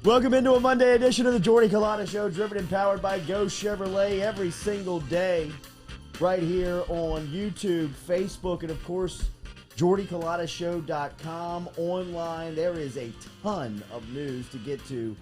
Welcome into a Monday edition of the Jordy Culotta Show, driven and powered by Go Chevrolet every single day, right here on YouTube, Facebook, and of course, JordyCulottaShow.com online. There is a ton of news to get to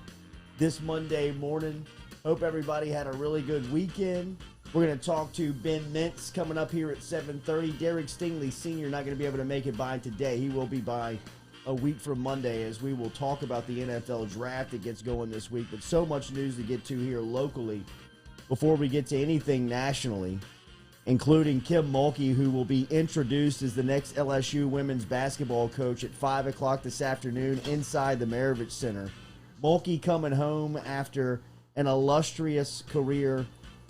this Monday morning. Hope everybody had a really good weekend. We're going to talk to Ben Mintz coming up here at 7:30. Derek Stingley Sr. not going to be able to make it by today. He will be by a week from Monday as we will talk about the NFL draft that gets going this week. But so much news to get to here locally before we get to anything nationally, including Kim Mulkey, who will be introduced as the next LSU women's basketball coach at 5 o'clock this afternoon inside the Maravich Center. Mulkey coming home after an illustrious career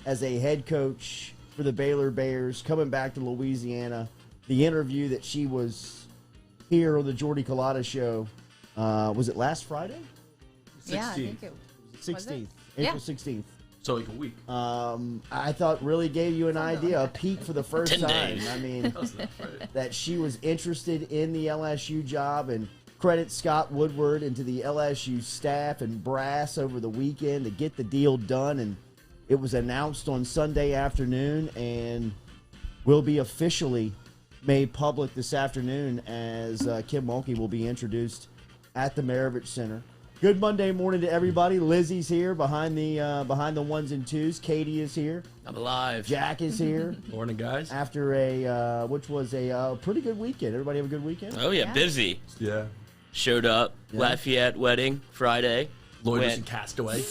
as a head coach for the Baylor Bears, coming back to Louisiana. The interview that she was here on the Jordy Culotta Show, was it last Friday? 16th. Yeah, I think it was. 16th. April 16th. So like a week. I thought really gave you an idea, a peek for the first 10 time. days. I mean, that she was interested in the LSU job, and credit Scott Woodward and to the LSU staff and brass over the weekend to get the deal done. And it was announced on Sunday afternoon and will be officially made public this afternoon as Kim Mulkey will be introduced at the Maravich Center. Good Monday morning to everybody. Lizzie's here behind the ones and twos. Katie is here. I'm alive. Jack is here. Morning, guys. After which was a pretty good weekend. Everybody have a good weekend? Oh, yeah, busy. Yeah. Showed up. Yeah. Lafayette wedding Friday. Loiters and Castaway.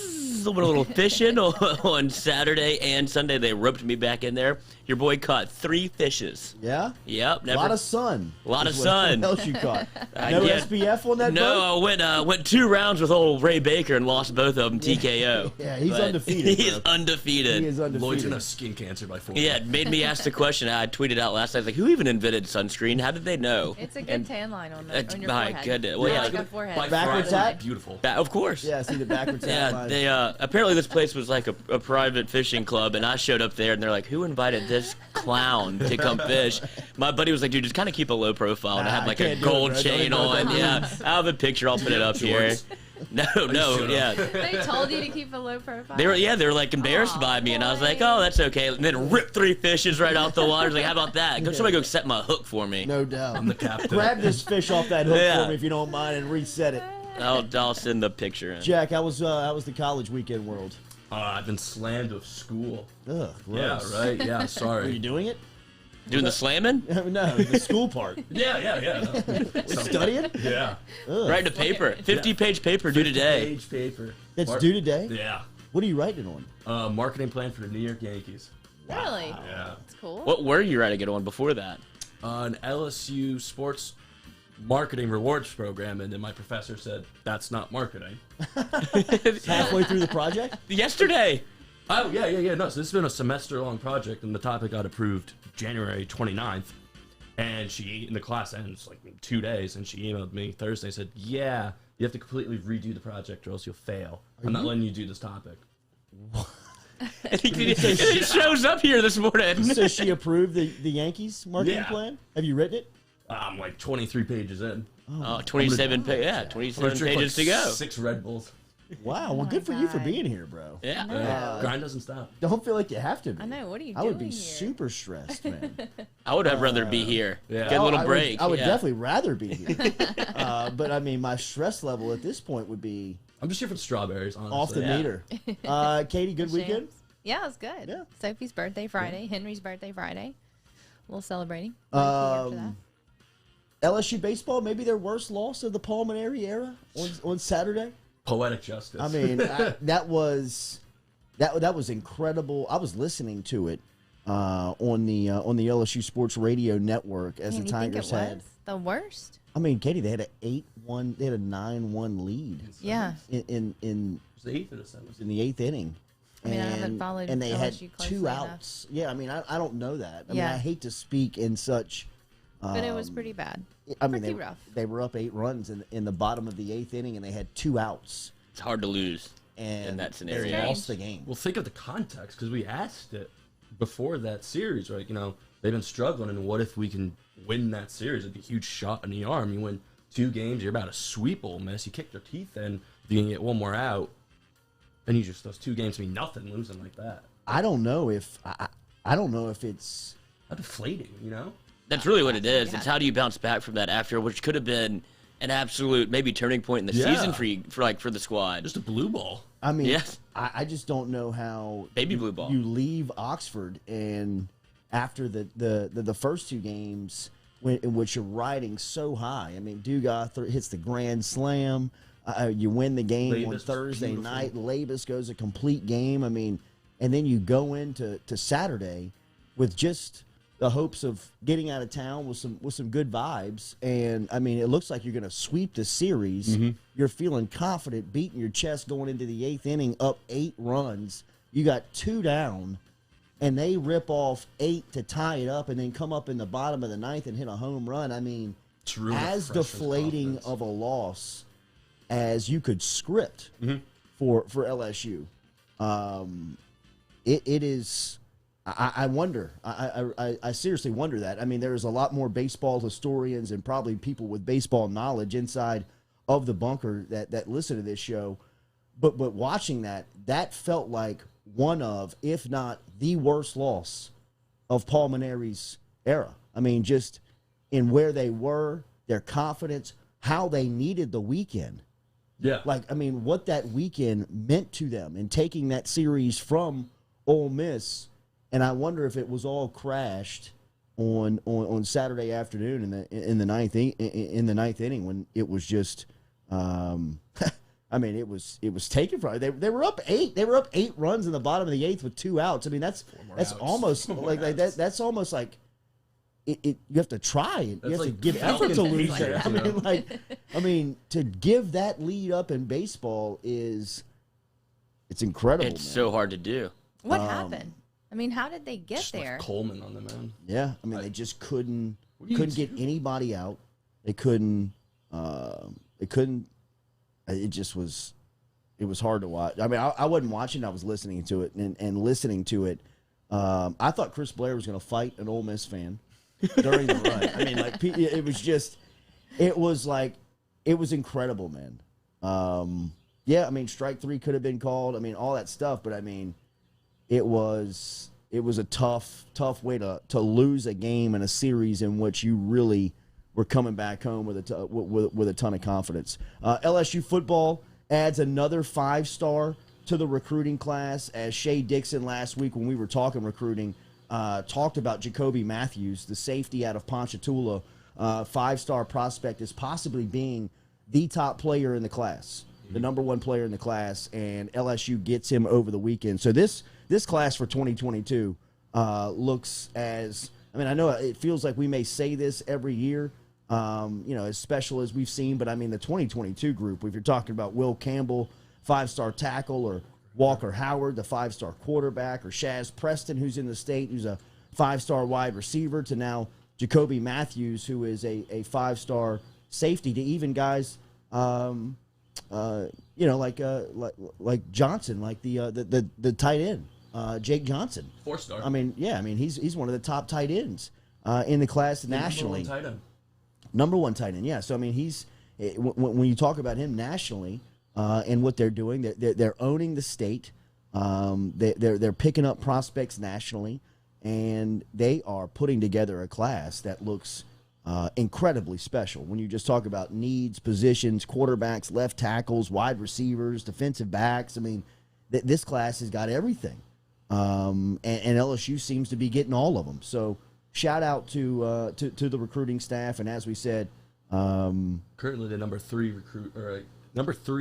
A little fishing on Saturday and Sunday. They roped me back in there. Your boy caught 3 fishes. Yeah? Yep. A lot of sun. A lot of is sun. What else you caught? No SPF on that boat? No, I went 2 rounds with old Ray Baker and lost both of them TKO. Yeah, he's But undefeated. He is undefeated. He is Lloyd's undefeated. gonna have skin cancer by 4. Yeah, it made me ask the question. I tweeted out last night, like, who even invented sunscreen? How did they know? It's a good tan line on your my forehead. goodness. Well, yeah, Like a forehead. By Backwards Friday, hat? beautiful. Of course. Yeah, see the backwards hat Yeah, line. they apparently this place was like a private fishing club, and I showed up there, and they're like, "Who invited this clown to come fish?" My buddy was like, "Dude, just kind of keep a low profile." And I Nah, had like I a can't do it, gold bro. chain Don't on. do it. Yeah, I have a picture. I'll put it up here. Shorts. No, shut yeah. up. They told you to keep a low profile? They were like embarrassed by me, and I was like, "Oh, that's okay." And then ripped 3 fishes right off the water. I was like, "How about that? Somebody go set my hook for me." No doubt. I'm the captain. Grab this fish off that hook Yeah. for me if you don't mind and reset it. I'll send the picture in. Jack, how was the college weekend world? I've been slammed with school. Ugh, Yeah, gross. right. Yeah, Are you sorry. doing it? Doing the slamming? No, the school part. Yeah. Studying? Yeah. Ugh. Writing a paper. 50-page paper due today. Page paper. It's due today? Yeah. What are you writing on? Marketing plan for the New York Yankees. Really? Yeah. That's cool. What were you writing it on before that? An LSU sports marketing rewards program, and then my professor said, "That's not marketing." Halfway through the project? Yesterday. Oh, yeah. No, so this has been a semester-long project, and the topic got approved January 29th. And in the class ends like in 2 days, and she emailed me Thursday and said, "Yeah, you have to completely redo the project or else you'll fail. I'm not letting you do this topic." It shows up here this morning. So she approved the Yankees marketing Yeah. plan? Have you written it? I'm like 23 pages in. Oh, 27 pages to go. 6 Red Bulls. Wow, well, my good for you for God. being here, bro. Yeah. Grind doesn't stop. Don't feel like you have to be. I know. What are you I doing would be here? super stressed, man. I would have rather be here. Yeah. Get a little I break. I would yeah. definitely rather be here. But, I mean, my stress level at this point would be I'm just here for the strawberries, honestly. off the Yeah. meter. Katie, good weekend? Shams? Yeah, it was good. Yeah. Sophie's birthday Friday. Henry's birthday Friday. A little celebrating. After that. LSU baseball, maybe their worst loss of the Pulmonary era on Saturday. Poetic justice. I mean, that was incredible. I was listening to it on the LSU Sports Radio Network as Man, the you think Tigers it had. was the worst? I mean, Katie, they had an 8-1, they had a 9-1 lead Yeah. in It was the 8th or the 7th. the 8th inning. I mean, I haven't followed and they had LSU closely 2 enough. outs. Yeah, I mean, I don't know that. I mean, Yeah. I hate to speak in such. But it was pretty bad. I mean, Pretty rough. they were up 8 runs in the bottom of the 8th inning, and they had 2 outs. It's hard to lose. And In that they scenario. lost the game. Well, think of the context, because we asked it before that series, right? You know, they've been struggling, and what if we can win that series? It'd be a huge shot in the arm. You win 2 games, you're about to sweep Ole Miss. You kick their teeth in. if you can get one more out, then you just those 2 games mean nothing losing like that. I don't know if I don't know if it's deflating, you know? That's really what it is. Yeah. It's how do you bounce back from that after, which could have been an absolute maybe turning point in the Yeah. season for the squad. Just a blue ball. I mean, Yes. I just don't know how Baby blue ball. you leave Oxford and after the first 2 games in which you're riding so high. I mean, Dugas hits the grand slam. You win the game Labus on was Thursday beautiful. night. Labus goes a complete game. I mean, and then you go into Saturday with just the hopes of getting out of town with some good vibes. And I mean, it looks like you're going to sweep the series. Mm-hmm. You're feeling confident, beating your chest going into the 8th inning, up 8 runs. You got 2 down, and they rip off 8 to tie it up, and then come up in the bottom of the 9th and hit a home run. I mean, It's really as refreshing deflating confidence. of a loss as you could script for LSU. It is. I wonder. I seriously wonder that. I mean, there's a lot more baseball historians and probably people with baseball knowledge inside of the bunker that listen to this show. But watching that felt like one of, if not the worst loss of Paul Maneri's era. I mean, just in where they were, their confidence, how they needed the weekend. Yeah. Like, I mean, what that weekend meant to them and taking that series from Ole Miss. And I wonder if it was all crashed on Saturday afternoon in the ninth inning when it was just, I mean, it was taken from they were up 8. They were up 8 runs in the bottom of the 8th with 2 outs. I mean, that's outs. almost like that. That's almost like it. You have to try it. You have to give effort to lose like there. that, I mean, to give that lead up in baseball it's incredible. It's man. so hard to do. What happened? I mean, how did they get Just left there? Coleman on the mound. Yeah, I mean, they just couldn't do you get anybody out. They couldn't. It just was. It was hard to watch. I mean, I wasn't watching. I was listening to it and listening to it. I thought Chris Blair was going to fight an Ole Miss fan during the run. I mean, like it was just. It was like it was incredible, man. Yeah, I mean, strike 3 could have been called. I mean, all that stuff, but I mean. It was a tough way to lose a game in a series in which you really were coming back home with a ton of confidence. LSU football adds another 5-star to the recruiting class, as Shea Dixon last week when we were talking recruiting talked about Jacoby Mathews, the safety out of Ponchatoula, 5-star prospect as possibly being the top player in the class, the number 1 player in the class, and LSU gets him over the weekend. So this class for 2022 looks as, I mean, I know it feels like we may say this every year, as special as we've seen, but I mean, the 2022 group, if you're talking about Will Campbell, 5-star tackle, or Walker Howard, the 5-star quarterback, or Shaz Preston, who's in the state, who's a 5-star wide receiver, to now Jacoby Mathews, who is a 5-star safety, to even guys, like Johnson, like the tight end. Jake Johnson, 4-star. I mean, yeah, I mean he's one of the top tight ends in the class nationally. Number one tight end, yeah. So I mean when you talk about him nationally and what they're doing, they're owning the state. They're picking up prospects nationally, and they are putting together a class that looks incredibly special. When you just talk about needs, positions, quarterbacks, left tackles, wide receivers, defensive backs, I mean this class has got everything. And LSU seems to be getting all of them. So shout out to the recruiting staff. And as we said, currently the number 3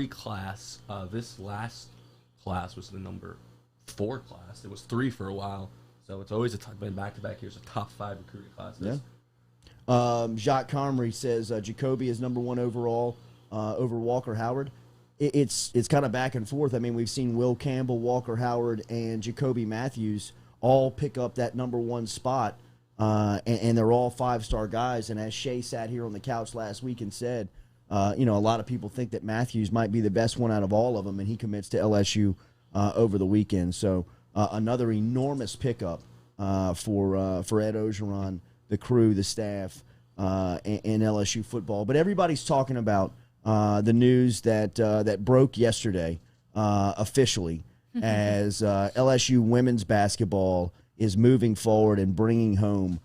class. This last class was the number 4 class. It was 3 for a while, so it's always been back-to-back years, a top 5 recruiting class. Yeah. Jacques Comrie says Jacoby is number 1 overall over Walker Howard. It's kind of back and forth. I mean, we've seen Will Campbell, Walker Howard, and Jacoby Mathews all pick up that number 1 spot, and they're all 5-star guys. And as Shea sat here on the couch last week and said, a lot of people think that Mathews might be the best one out of all of them, and he commits to LSU over the weekend. So another enormous pickup for Ed Ogeron, the crew, the staff, and LSU football. But everybody's talking about the news that broke yesterday officially as LSU women's basketball is moving forward and bringing home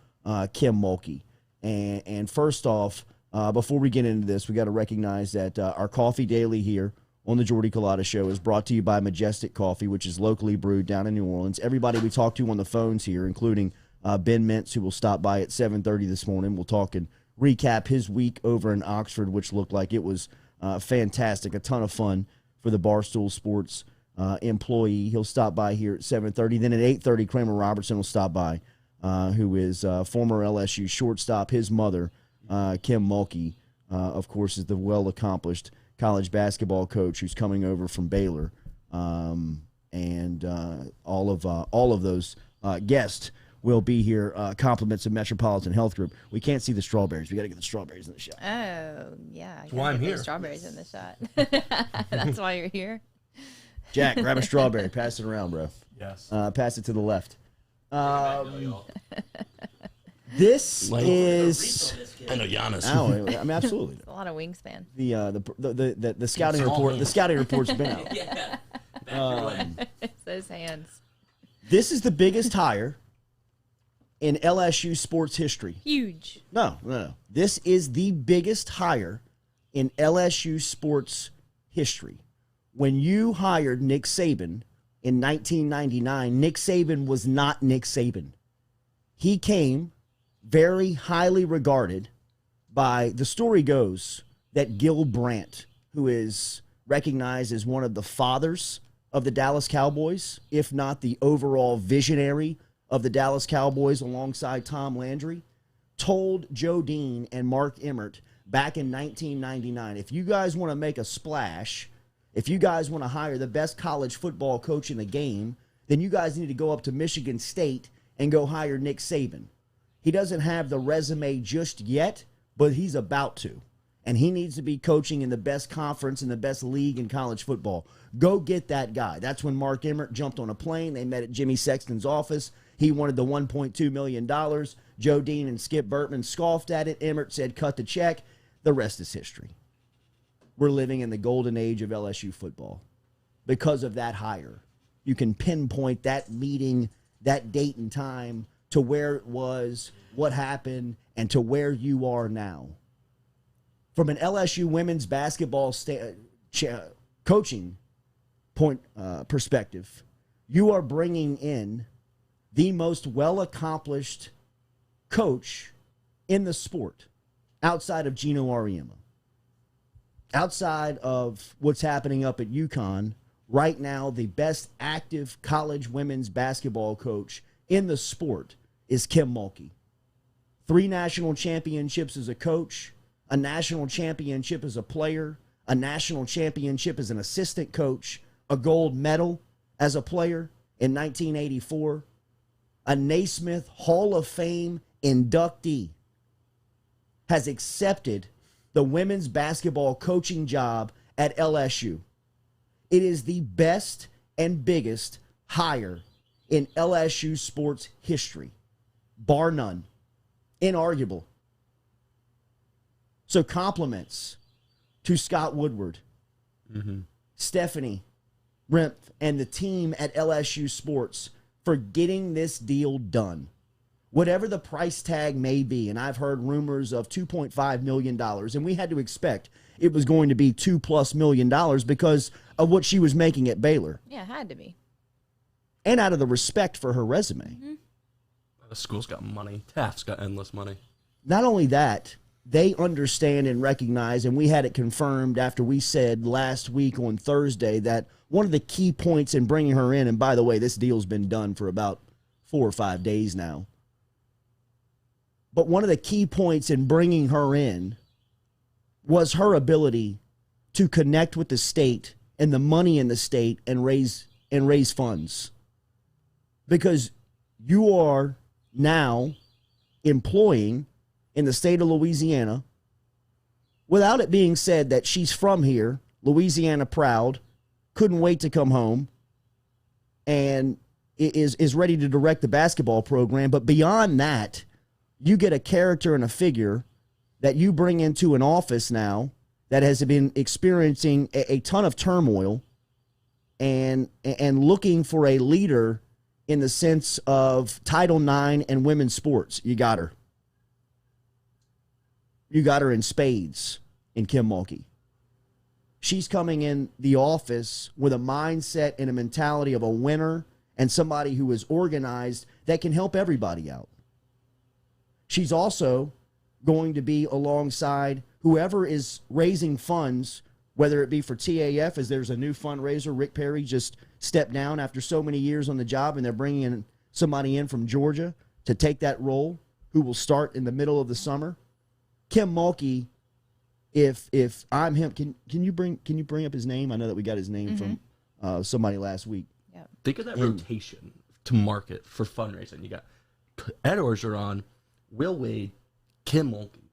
Kim Mulkey. And first off, before we get into this, we got to recognize that our coffee daily here on the Jordy Culotta Show is brought to you by Majestic Coffee, which is locally brewed down in New Orleans. Everybody we talked to on the phones here, including Ben Mintz, who will stop by at 7:30 this morning. We'll talk and recap his week over in Oxford, which looked like it was fantastic, a ton of fun for the Barstool Sports employee. He'll stop by here at 7:30. Then at 8:30, Kramer Robertson will stop by, who is former LSU shortstop. His mother, Kim Mulkey, of course, is the well-accomplished college basketball coach who's coming over from Baylor. And all of those guests will be here. Compliments of Metropolitan Health Group. We can't see the strawberries. We got to get the strawberries in the shot. Oh, yeah. That's why I'm here. Strawberries in the shot. That's why you're here. Jack, grab a strawberry. Pass it around, bro. Yes. Pass it to the left. This is. I know Giannis. Oh, I mean, absolutely. It's a lot of wingspan. The scouting report. The scouting report's been out. Yeah. It's those hands. This is the biggest hire in LSU sports history. Huge. No. This is the biggest hire in LSU sports history. When you hired Nick Saban in 1999, Nick Saban was not Nick Saban. He came very highly regarded by, the story goes that Gil Brandt, who is recognized as one of the fathers of the Dallas Cowboys, if not the overall visionary of the Dallas Cowboys alongside Tom Landry, told Joe Dean and Mark Emmert back in 1999, if you guys want to make a splash, if you guys want to hire the best college football coach in the game, then you guys need to go up to Michigan State and go hire Nick Saban. He doesn't have the resume just yet, but he's about to. And he needs to be coaching in the best conference and the best league in college football. Go get that guy. That's when Mark Emmert jumped on a plane. They met at Jimmy Sexton's office. He wanted the $1.2 million. Joe Dean and Skip Bertman scoffed at it. Emmert said, cut the check. The rest is history. We're living in the golden age of LSU football because of that hire. You can pinpoint that meeting, that date and time, to where it was, what happened, and to where you are now. From an LSU women's basketball coaching perspective, you are bringing in the most well-accomplished coach in the sport outside of Gino Auriemma. Outside of what's happening up at UConn, right now the best active college women's basketball coach in the sport is Kim Mulkey. 3 national championships as a coach, a national championship as a player, a national championship as an assistant coach, a gold medal as a player in 1984, a Naismith Hall of Fame inductee, has accepted the women's basketball coaching job at LSU. It is the best and biggest hire in LSU sports history, bar none, inarguable. So compliments to Scott Woodward, Stephanie Rimpf, and the team at LSU Sports for getting this deal done. Whatever the price tag may be, and I've heard rumors of $2.5 million, and we had to expect it was going to be $2+ million because of what she was making at Baylor. Yeah, it had to be. And out of the respect for her resume. The school's got money. Taft's got endless money. Not only that, they understand and recognize, and we had it confirmed after we said last week on Thursday that one of the key points in bringing her in, and by the way, this deal's been done for about 4 or 5 days now, but one of the key points in bringing her in was her ability to connect with the state and the money in the state and raise funds. Because you are now employing in the state of Louisiana, without it being said that she's from here, Louisiana proud, couldn't wait to come home, and is ready to direct the basketball program. But beyond that, you get a character and a figure that you bring into an office now that has been experiencing a ton of turmoil and looking for a leader in the sense of Title IX and women's sports. You got her. You got her in spades in Kim Mulkey. She's coming in the office with a mindset and a mentality of a winner and somebody who is organized that can help everybody out. She's also going to be alongside whoever is raising funds, whether it be for TAF, as there's a new fundraiser. Rick Perry just stepped down after so many years on the job, and they're bringing in somebody in from Georgia to take that role, who will start in the middle of the summer. Kim Mulkey, if I'm him, can you bring up his name? I know that we got his name from somebody last week. Yep. Think of that rotation to market for fundraising. You got Ed Orgeron, Will Wade, Kim Mulkey.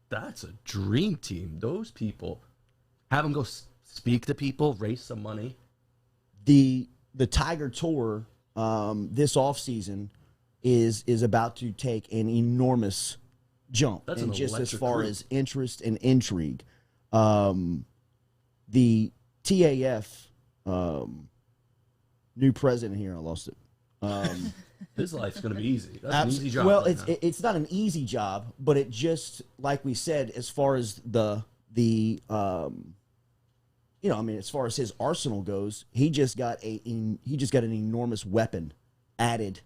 That's a dream team. Those people, have them go speak to people, raise some money. The Tiger Tour this offseason is about to take an enormous jump. That's and an just as far group. as interest and intrigue. The TAF new president here, I lost it. His life's going to be easy. That's an easy job. Well, right now. it's not an easy job, but it just, like we said, as far as as far as his arsenal goes, he just got an enormous weapon added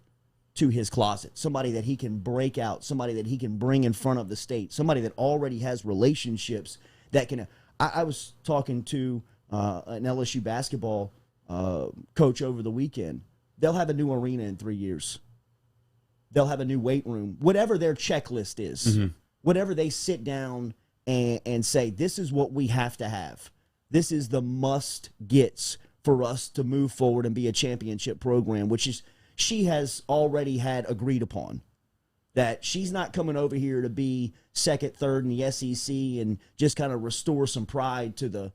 to his closet. Somebody that he can break out, somebody that he can bring in front of the state, somebody that already has relationships that can. I was talking to an LSU basketball coach over the weekend. They'll have a new arena in 3 years. They'll have a new weight room. Whatever their checklist is, whatever they sit down and say, this is what we have to have. This is the must-gets for us to move forward and be a championship program, which is she has already had agreed upon. That she's not coming over here to be second, third in the SEC and just kind of restore some pride to the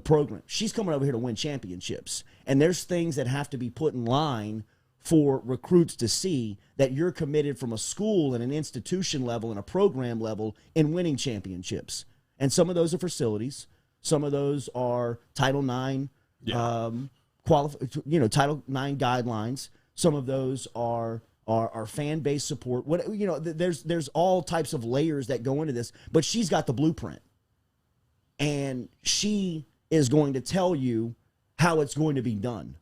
program. She's coming over here to win championships. And there's things that have to be put in line for recruits to see that you're committed from a school and an institution level and a program level in winning championships. And some of those are facilities. Some of those are Title IX, Title IX guidelines. Some of those are fan base support. There's all types of layers that go into this. But she's got the blueprint, and she is going to tell you how it's going to be done,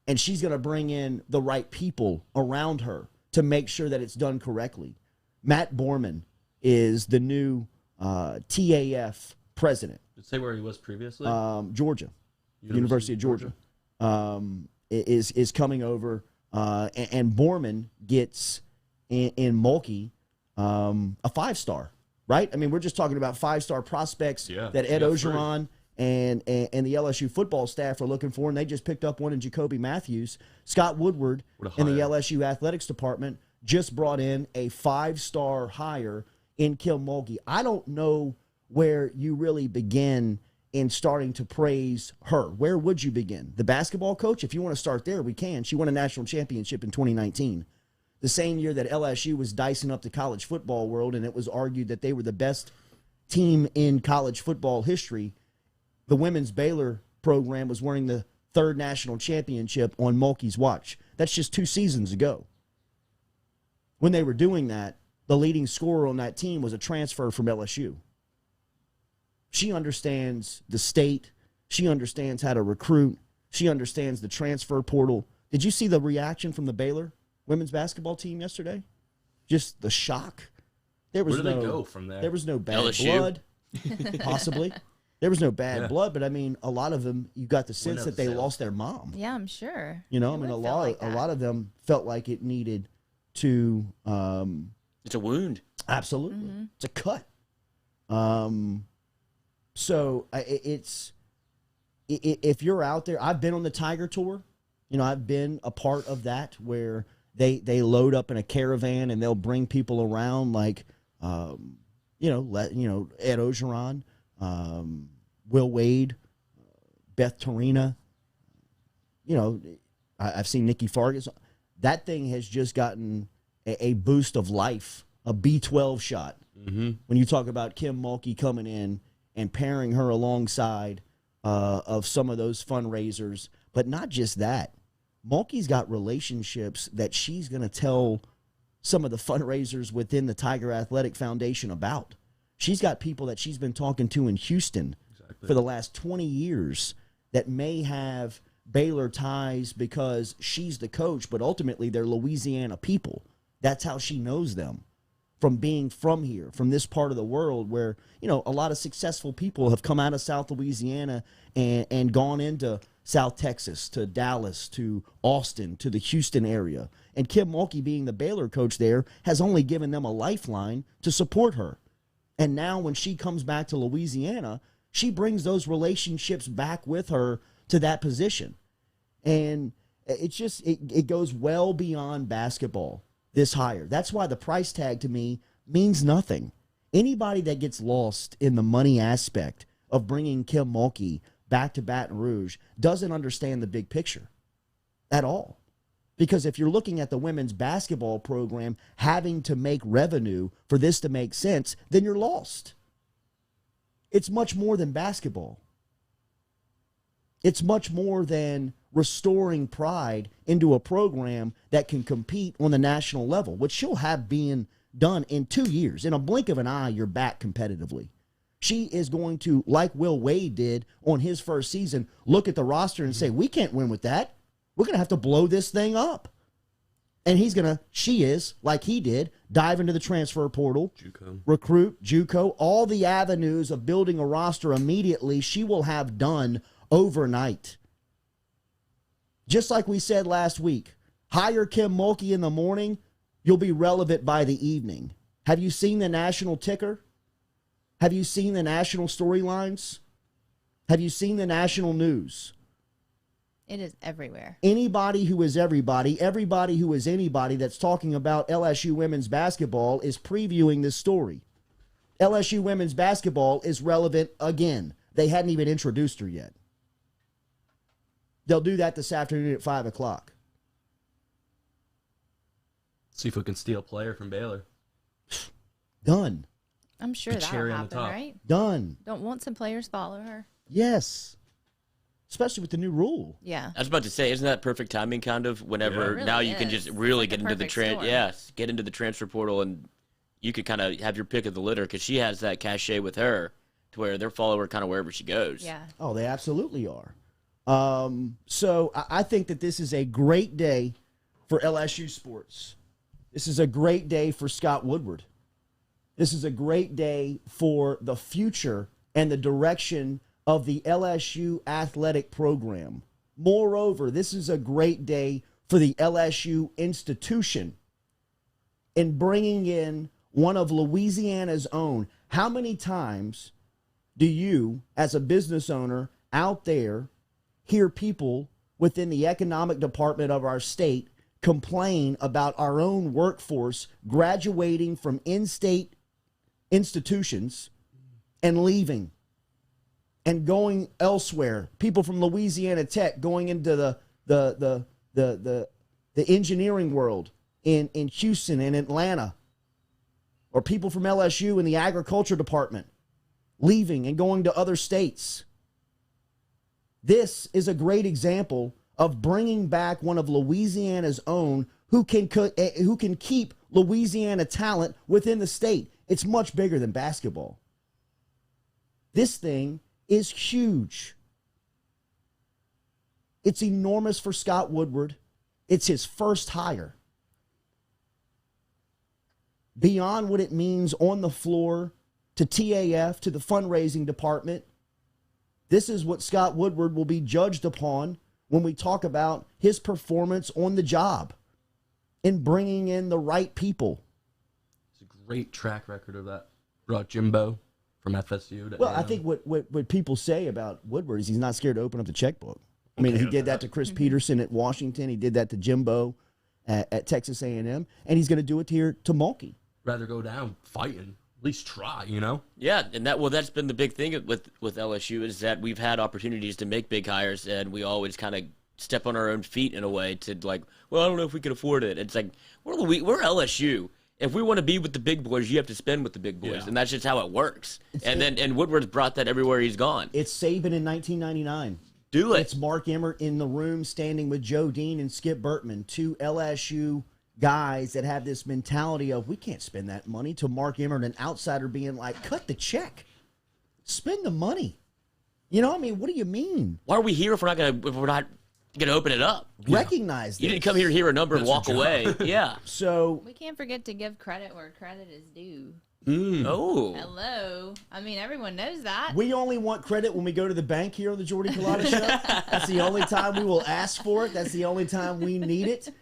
and she's going to bring in the right people around her to make sure that it's done correctly. Matt Borman is the new TAF president. Say where he was previously. Georgia, University of Georgia, is coming over, and Borman gets in Mulkey a 5-star, right? I mean, we're just talking about 5-star prospects that Ed Orgeron and the LSU football staff are looking for, and they just picked up one in Jacoby Mathews. Scott Woodward in the LSU athletics department just brought in a 5-star hire in Kim Mulkey. I don't know where you really begin in starting to praise her. Where would you begin? The basketball coach? If you want to start there, we can. She won a national championship in 2019. The same year that LSU was dicing up the college football world, and it was argued that they were the best team in college football history. The women's Baylor program was winning the 3rd national championship on Mulkey's watch. That's just 2 seasons ago. When they were doing that, the leading scorer on that team was a transfer from LSU. She understands the state. She understands how to recruit. She understands the transfer portal. Did you see the reaction from the Baylor women's basketball team yesterday? Just the shock. There was Where do they go from there? There was no bad LSU? blood, possibly. There was no bad blood, but I mean, a lot of them, you got the sense that they lost their mom. Yeah, I'm sure. You know, I mean, a lot of them felt like it needed to. It's a wound. Absolutely, it's a cut. So if you're out there, I've been on the Tiger Tour. You know, I've been a part of that where they load up in a caravan and they'll bring people around like, Ed Orgeron, Will Wade, Beth Torina. You know, I've seen Nikki Fargas. That thing has just gotten a boost of life, a B12 shot. When you talk about Kim Mulkey coming in and pairing her alongside of some of those fundraisers. But not just that. Mulkey's got relationships that she's going to tell some of the fundraisers within the Tiger Athletic Foundation about. She's got people that she's been talking to in Houston for the last 20 years that may have Baylor ties because she's the coach, but ultimately they're Louisiana people. That's how she knows them, from being from here, from this part of the world where, you know, a lot of successful people have come out of South Louisiana and gone into South Texas, to Dallas, to Austin, to the Houston area. And Kim Mulkey, being the Baylor coach there, has only given them a lifeline to support her. And now when she comes back to Louisiana, she brings those relationships back with her to that position. And it's just, it goes well beyond basketball, this hire. That's why the price tag to me means nothing. Anybody that gets lost in the money aspect of bringing Kim Mulkey back to Baton Rouge doesn't understand the big picture at all. Because if you're looking at the women's basketball program having to make revenue for this to make sense, then you're lost. It's much more than basketball. It's much more than restoring pride into a program that can compete on the national level, which she'll have being done in 2 years. In a blink of an eye, you're back competitively. She is going to, like Will Wade did on his first season, look at the roster and say, we can't win with that. We're going to have to blow this thing up. And she is, like he did, dive into the transfer portal, JUCO. Recruit, JUCO, all the avenues of building a roster immediately she will have done overnight. Just like we said last week, hire Kim Mulkey in the morning, you'll be relevant by the evening. Have you seen the national ticker? Have you seen the national storylines? Have you seen the national news? It is everywhere. Anybody who is everybody who is anybody that's talking about LSU women's basketball is previewing this story. LSU women's basketball is relevant again. They hadn't even introduced her yet. They'll do that this afternoon at 5 o'clock. See if we can steal a player from Baylor. Done. I'm sure that'll happen, right? Done. Don't want some players follow her? Yes. Especially with the new rule. Yeah. I was about to say, isn't that perfect timing kind of whenever Really now you can just really like get into the get into the transfer portal and you could kind of have your pick of the litter because she has that cachet with her to where they'll follow her kind of wherever she goes. Yeah. Oh, they absolutely are. So I think that this is a great day for LSU sports. This is a great day for Scott Woodward. This is a great day for the future and the direction of the LSU athletic program. Moreover, this is a great day for the LSU institution in bringing in one of Louisiana's own. How many times do you, as a business owner out there, hear people within the economic department of our state complain about our own workforce graduating from in-state institutions and leaving and going elsewhere? People from Louisiana Tech going into the engineering world in Houston and Atlanta, or people from LSU in the agriculture department leaving and going to other states. This is a great example of bringing back one of Louisiana's own who can keep Louisiana talent within the state. It's much bigger than basketball. This thing is huge. It's enormous for Scott Woodward. It's his first hire. Beyond what it means on the floor to TAF, to the fundraising department, this is what Scott Woodward will be judged upon when we talk about his performance on the job in bringing in the right people. It's a great track record of that. Brought Jimbo from FSU to Well, I think what people say about Woodward is he's not scared to open up the checkbook. I mean, he did that to Chris Peterson at Washington. He did that to Jimbo at Texas A&M, and he's going to do it here to Mulkey. Rather go down fighting. At least try, you know? Yeah, and that's been the big thing with LSU is that we've had opportunities to make big hires, and we always kind of step on our own feet in a way to like, well, I don't know if we can afford it. It's like, we're LSU. if we want to be with the big boys, you have to spend with the big boys, and that's just how it works. And Woodward's brought that everywhere he's gone. It's Saban in 1999. Do it. It's Mark Emmert in the room standing with Joe Dean and Skip Bertman, two LSU guys that have this mentality of we can't spend that money, to Mark Emmert, an outsider, being like, cut the check. Spend the money. You know, I mean, what do you mean? Why are we here if we're not gonna open it up? Recognize this. You didn't come here to hear a number and walk away. Yeah. So We can't forget to give credit where credit is due. Oh. Hello. I mean, everyone knows that. we only want credit when we go to the bank here on the Jordy Culotta Show. That's the only time we will ask for it. That's the only time we need it.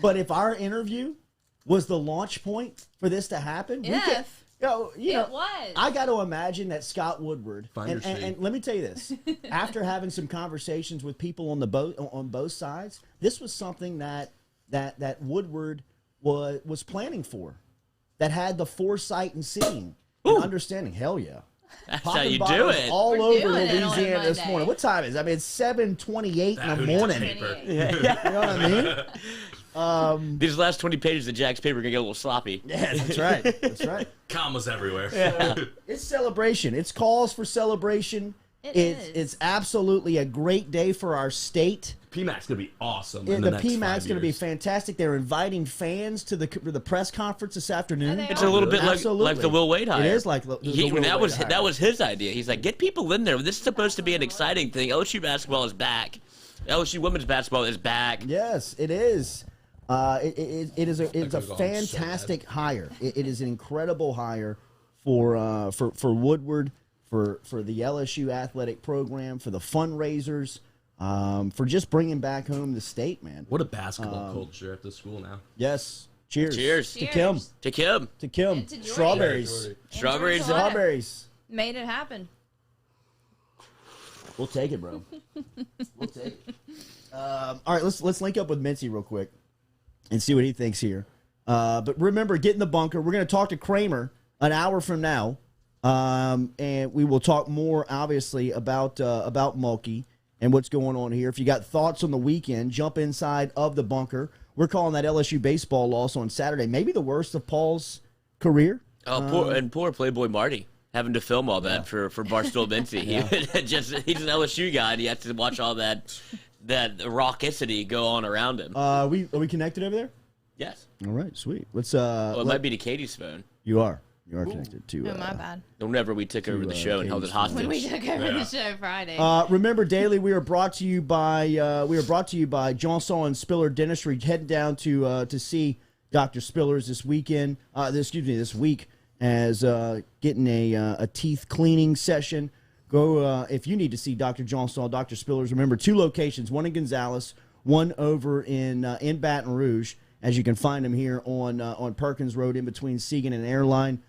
But if our interview was the launch point for this to happen, we could, It was. I got to imagine that Scott Woodward, Finder and let me tell you this, after having some conversations with people on both sides, this was something that Woodward was planning for, that had the foresight and seeing and understanding. Hell yeah. That's how Popping you do bottles it. all We're over doing it on a Louisiana this Monday. morning. What time is it? I mean, it's 7:28 in the Who needs morning. paper? You know what I mean? These last 20 pages of Jack's paper are going to get a little sloppy. Yeah, that's right. That's right. Commas everywhere. It's celebration. It's calls for celebration. It is. It's absolutely a great day for our state. PMAC's gonna be awesome. The in the next 5 PMAC's going to be years. fantastic. They're inviting fans to the press conference this afternoon. they It's a little bit Absolutely. like the Will Wade hire. It is like the Will that Wade hire. was his idea. He's like, get people in there. This is supposed to be an exciting thing. LSU basketball is back. LSU women's basketball is back. Yes, it is. It's a could've gone so fantastic hire. It is an incredible hire for Woodward, for the LSU athletic program, for the fundraisers, for just bringing back home the state, man. What a basketball culture at this school now. Yes. Cheers. Cheers. To Kim. To Kim. To Kim. And to Jordy. Strawberries. Strawberries. Jordy Culotta. Strawberries. Made it happen. We'll take it, bro. We'll take it. All right, let's link up with Mintzy real quick and see what he thinks here. But remember, get in the bunker. We're going to talk to Kramer an hour from now, and we will talk more, obviously, about Mulkey and what's going on here. If you got thoughts on the weekend, jump inside of the bunker. We're calling that LSU baseball loss on Saturday maybe the worst of Paul's career. Oh, poor Playboy Marty having to film all that for Barstool Mincy. He's an LSU guy, and he has to watch all that raucosity go on around him. Are we connected over there? Yes. All right, sweet. Let's. Well, it might be to Katie's phone. You are connected to. Oh, my bad. Whenever we took over the show and held it hostage. When we took over the show Friday. Remember, Daily, we are brought to you by Johnson and Spiller Dentistry. Heading down to see Dr. Spillers this weekend. This week, as getting a teeth cleaning session. Go if you need to see Dr. Johnson, Dr. Spillers. Remember, 2 locations: one in Gonzales, one over in Baton Rouge. As you can find them here on Perkins Road, in between Segan and Airline.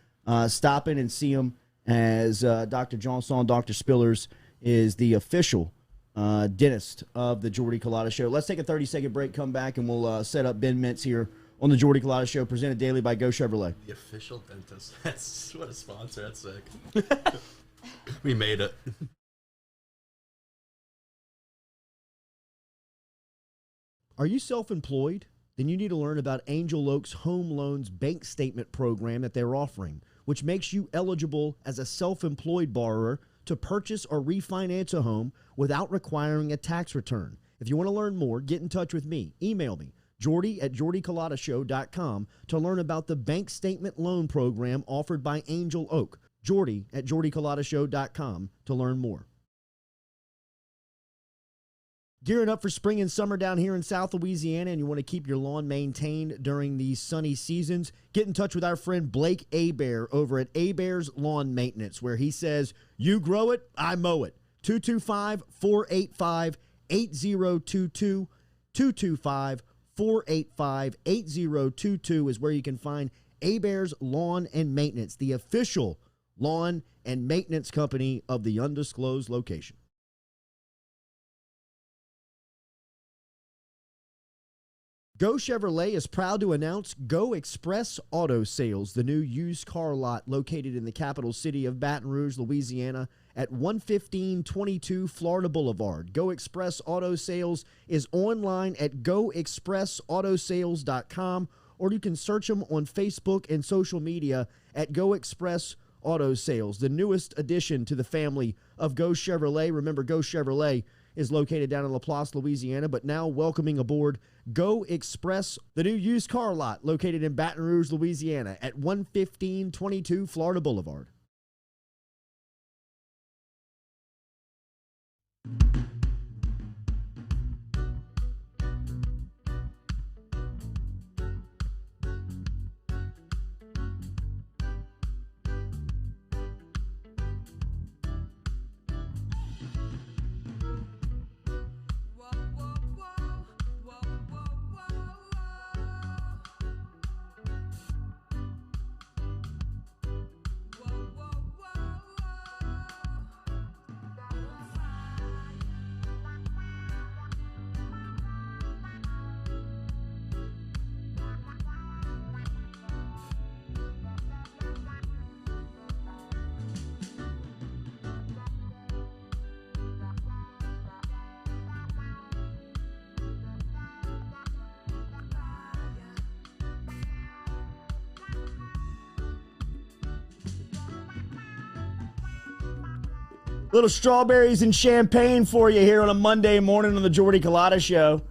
Stop in and see them, as Dr. Johnson, Dr. Spillers is the official dentist of the Jordy Culotta Show. Let's take a 30-second break, come back, and we'll set up Ben Mintz here on the Jordy Culotta Show, presented daily by Go Chevrolet. The official dentist. That's what a sponsor. That's sick. We made it. Are you self-employed? Then you need to learn about Angel Oak's Home Loans Bank Statement program that they're offering, which makes you eligible as a self-employed borrower to purchase or refinance a home without requiring a tax return. If you want to learn more, get in touch with me. Email me, jordy@jordyculotta.com, to learn about the bank statement loan program offered by Angel Oak. jordy@jordyculotta.com to learn more. Gearing up for spring and summer down here in South Louisiana, and you want to keep your lawn maintained during these sunny seasons, get in touch with our friend Blake Abear over at Abear's Lawn Maintenance, where he says, you grow it, I mow it. 225-485-8022. 225-485-8022 is where you can find Abear's Lawn and Maintenance, the official lawn and maintenance company of the undisclosed location. Go Chevrolet is proud to announce Go Express Auto Sales, the new used car lot located in the capital city of Baton Rouge, Louisiana, at 11522 Florida Boulevard. Go Express Auto Sales is online at goexpressautosales.com or you can search them on Facebook and social media at Go Express Auto Sales, the newest addition to the family of Go Chevrolet. Remember, Go Chevrolet is located down in Laplace, Louisiana, but now welcoming aboard Go Express, the new used car lot located in Baton Rouge, Louisiana at 11522 Florida Boulevard. Little strawberries and champagne for you here on a Monday morning on the Jordy Culotta Show.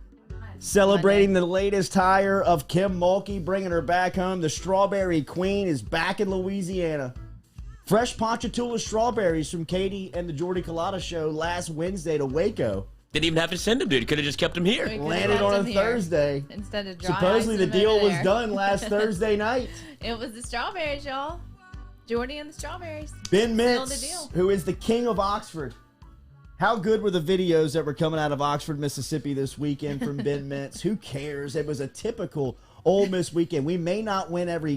Celebrating the latest hire of Kim Mulkey, bringing her back home. The Strawberry Queen is back in Louisiana. Fresh Ponchatoula strawberries from Katie and the Jordy Culotta Show last Wednesday to Waco. Didn't even have to send them, dude. Could have just kept them here. Landed on a Thursday. Instead of dry Supposedly the ice them deal over was there. done last Thursday night. It was the strawberries, y'all. Jordy and the strawberries. Ben Sealed the Mintz, deal. who is the king of Oxford. How good were the videos that were coming out of Oxford, Mississippi this weekend from Ben Mintz? Who cares? It was a typical Ole Miss weekend. We may not win every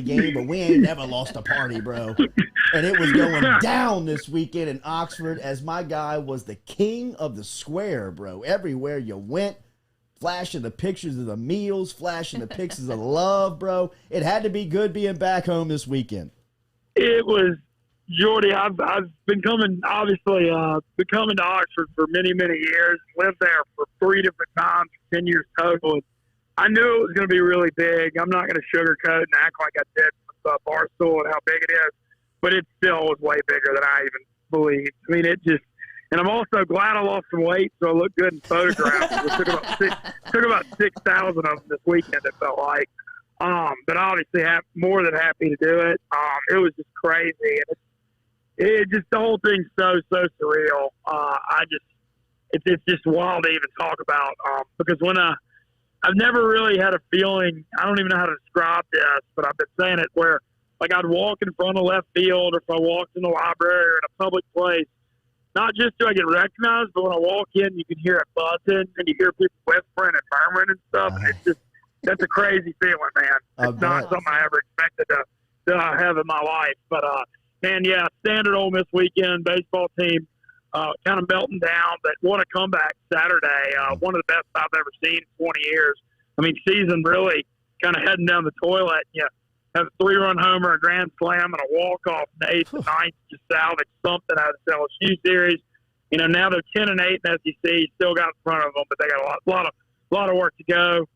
game, but we ain't never lost a party, bro. And it was going down this weekend in Oxford as my guy was the king of the square, bro. Everywhere you went, flashing the pictures of the meals, flashing the pictures of love, bro. It had to be good being back home this weekend. It was, Jordy, I've been coming, obviously, been coming to Oxford for many, many years. Lived there for 3 different times, 10 years total. And I knew it was going to be really big. I'm not going to sugarcoat and act like I did with Barstool and how big it is, but it still was way bigger than I even believed. I mean, it just, and I'm also glad I lost some weight so I look good in photographs. It took about 6,000 of them this weekend, it felt like. But obviously more than happy to do it. It was just crazy. And it just, the whole thing's so surreal. It's just wild to even talk about. Because I've never really had a feeling, I don't even know how to describe this, but I've been saying it where, like, I'd walk in front of left field, or if I walked in the library or in a public place, not just do I get recognized, but when I walk in, you can hear it buzzing and you hear people whispering and murmuring and stuff. And it's just, that's a crazy feeling, man. It's not something I ever expected to have in my life. But, man, yeah, standard Ole Miss weekend, baseball team kind of melting down, but what a comeback Saturday. One of the best I've ever seen in 20 years. I mean, season really kind of heading down the toilet. You have a 3-run homer, a grand slam, and a walk-off in the 8th and 9th to salvage something out of the LSU series. You know, now they're 10-8 in SEC. Still got in front of them, but they got a lot of work to go.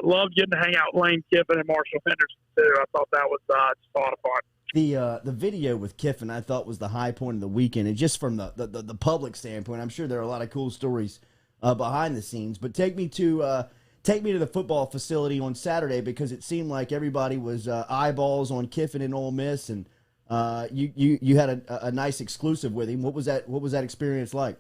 Loved getting to hang out with Lane Kiffin and Marshall Henderson, too. I thought that was just a lot of fun. The video with Kiffin I thought was the high point of the weekend, and just from the public standpoint, I'm sure there are a lot of cool stories behind the scenes. But take me to the football facility on Saturday, because it seemed like everybody was eyeballs on Kiffin and Ole Miss, and you had a nice exclusive with him. What was that experience like?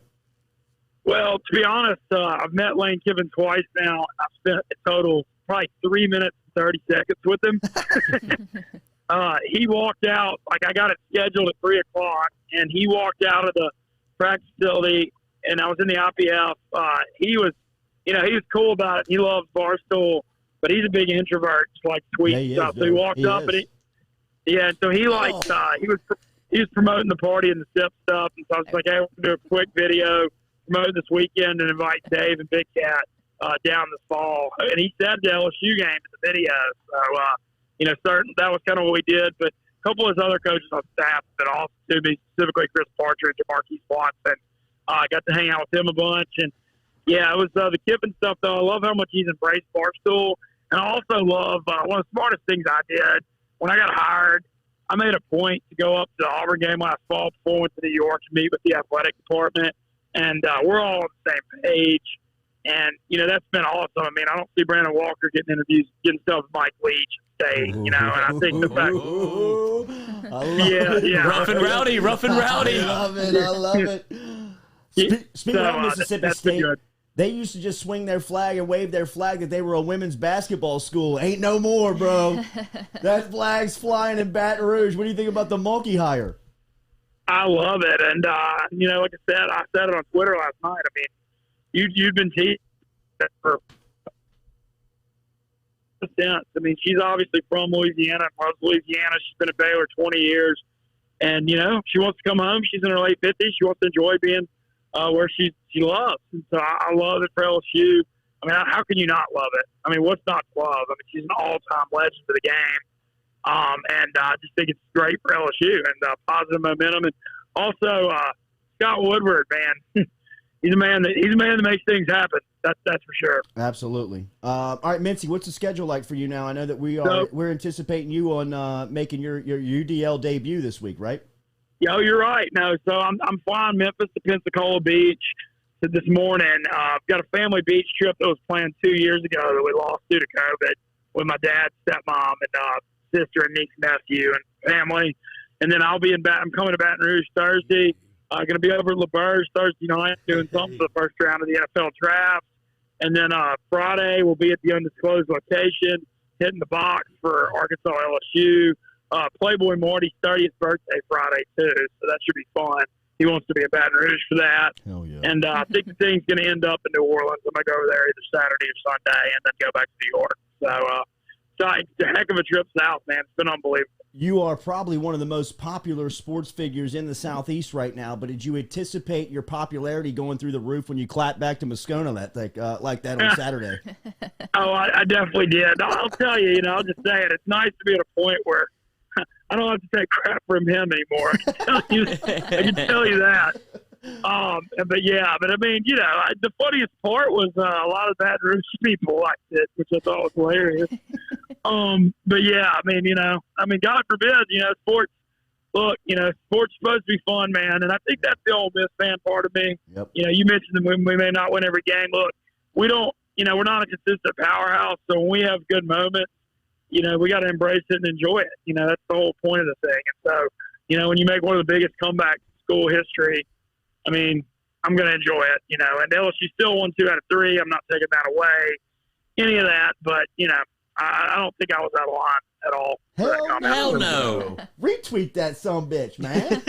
Well, to be honest, I've met Lane Kiffin twice now. I've spent a total probably 3 minutes and 30 seconds with him. He walked out, like, I got it scheduled at 3 o'clock, and he walked out of the practice facility, and I was in the IPF. He was cool about it. He loves Barstool, but he's a big introvert, just like tweet stuff. So he walked up, and so he liked, he was promoting the party and the SIP stuff, and so I was like, hey, we're going to do a quick video, promote this weekend, and invite Dave and Big Cat down this fall. And he said the LSU game in the video, so, that was kind of what we did. But a couple of his other coaches on staff have been awesome to me, specifically Chris Partridge and Marquise Watson. I got to hang out with him a bunch. And, yeah, it was the Kiffin stuff, though. I love how much he's embraced Barstool. And I also love one of the smartest things I did when I got hired. I made a point to go up to the Auburn game last fall before I went to New York to meet with the athletic department, and we're all on the same page. And, you know, that's been awesome. I mean, I don't see Brandon Walker getting interviews, getting stuff with Mike Leach state, you know, and I think the fact, rough and rowdy. I love it. Speaking of Mississippi State, they used to just swing their flag and wave their flag that they were a women's basketball school. Ain't no more, bro. That flag's flying in Baton Rouge. What do you think about the Mulkey hire? I love it. And, you know, like I said it on Twitter last night. I mean, you've been teaching for since. I mean, she's obviously from Louisiana, loves Louisiana. She's been at Baylor 20 years. And, you know, she wants to come home. She's in her late 50s. She wants to enjoy being where she loves. And so I love it for LSU. I mean, how can you not love it? I mean, what's not to love? I mean, she's an all-time legend of the game. And I just think it's great for LSU and positive momentum. And also, Scott Woodward, man, he's a man that makes things happen. That's for sure. Absolutely. All right, Mintzy, what's the schedule like for you now? I know that we're anticipating you on making your UDL debut this week, right? Yeah, you're right. No, so I'm flying Memphis to Pensacola Beach this morning. I've got a family beach trip that was planned 2 years ago that we lost due to COVID with my dad, stepmom, and sister and niece and nephew and family. And then I'm coming to Baton Rouge Thursday. Going to be over at LaBerge Thursday night doing something for the first round of the NFL draft. And then Friday we'll be at the undisclosed location, hitting the box for Arkansas LSU. Playboy Marty's 30th birthday Friday, too, so that should be fun. He wants to be in Baton Rouge for that. Hell yeah. And I think the thing's going to end up in New Orleans. I'm going to go over there either Saturday or Sunday and then go back to New York. So it's a heck of a trip south, man. It's been unbelievable. You are probably one of the most popular sports figures in the Southeast right now, but did you anticipate your popularity going through the roof when you clapped back to Moscona like that on Saturday? Oh, I definitely did. I'll tell you, I'll just say it. It's nice to be at a point where I don't have to take crap from him anymore. I can tell you that. But I mean, the funniest part was a lot of Baton Rouge people liked it, which I thought was hilarious. But yeah, I mean, God forbid, sports. Look, sports is supposed to be fun, man, and I think that's the Ole Miss fan part of me. Yep. You mentioned that we may not win every game. Look, we don't. We're not a consistent powerhouse, so when we have good moments, we got to embrace it and enjoy it. That's the whole point of the thing. And so, when you make one of the biggest comebacks in school history, I mean, I'm going to enjoy it, and LSU still won 2 out of 3. I'm not taking that away, any of that, but, I don't think I was out of line at all. Hell no. Retweet that sumbitch, man.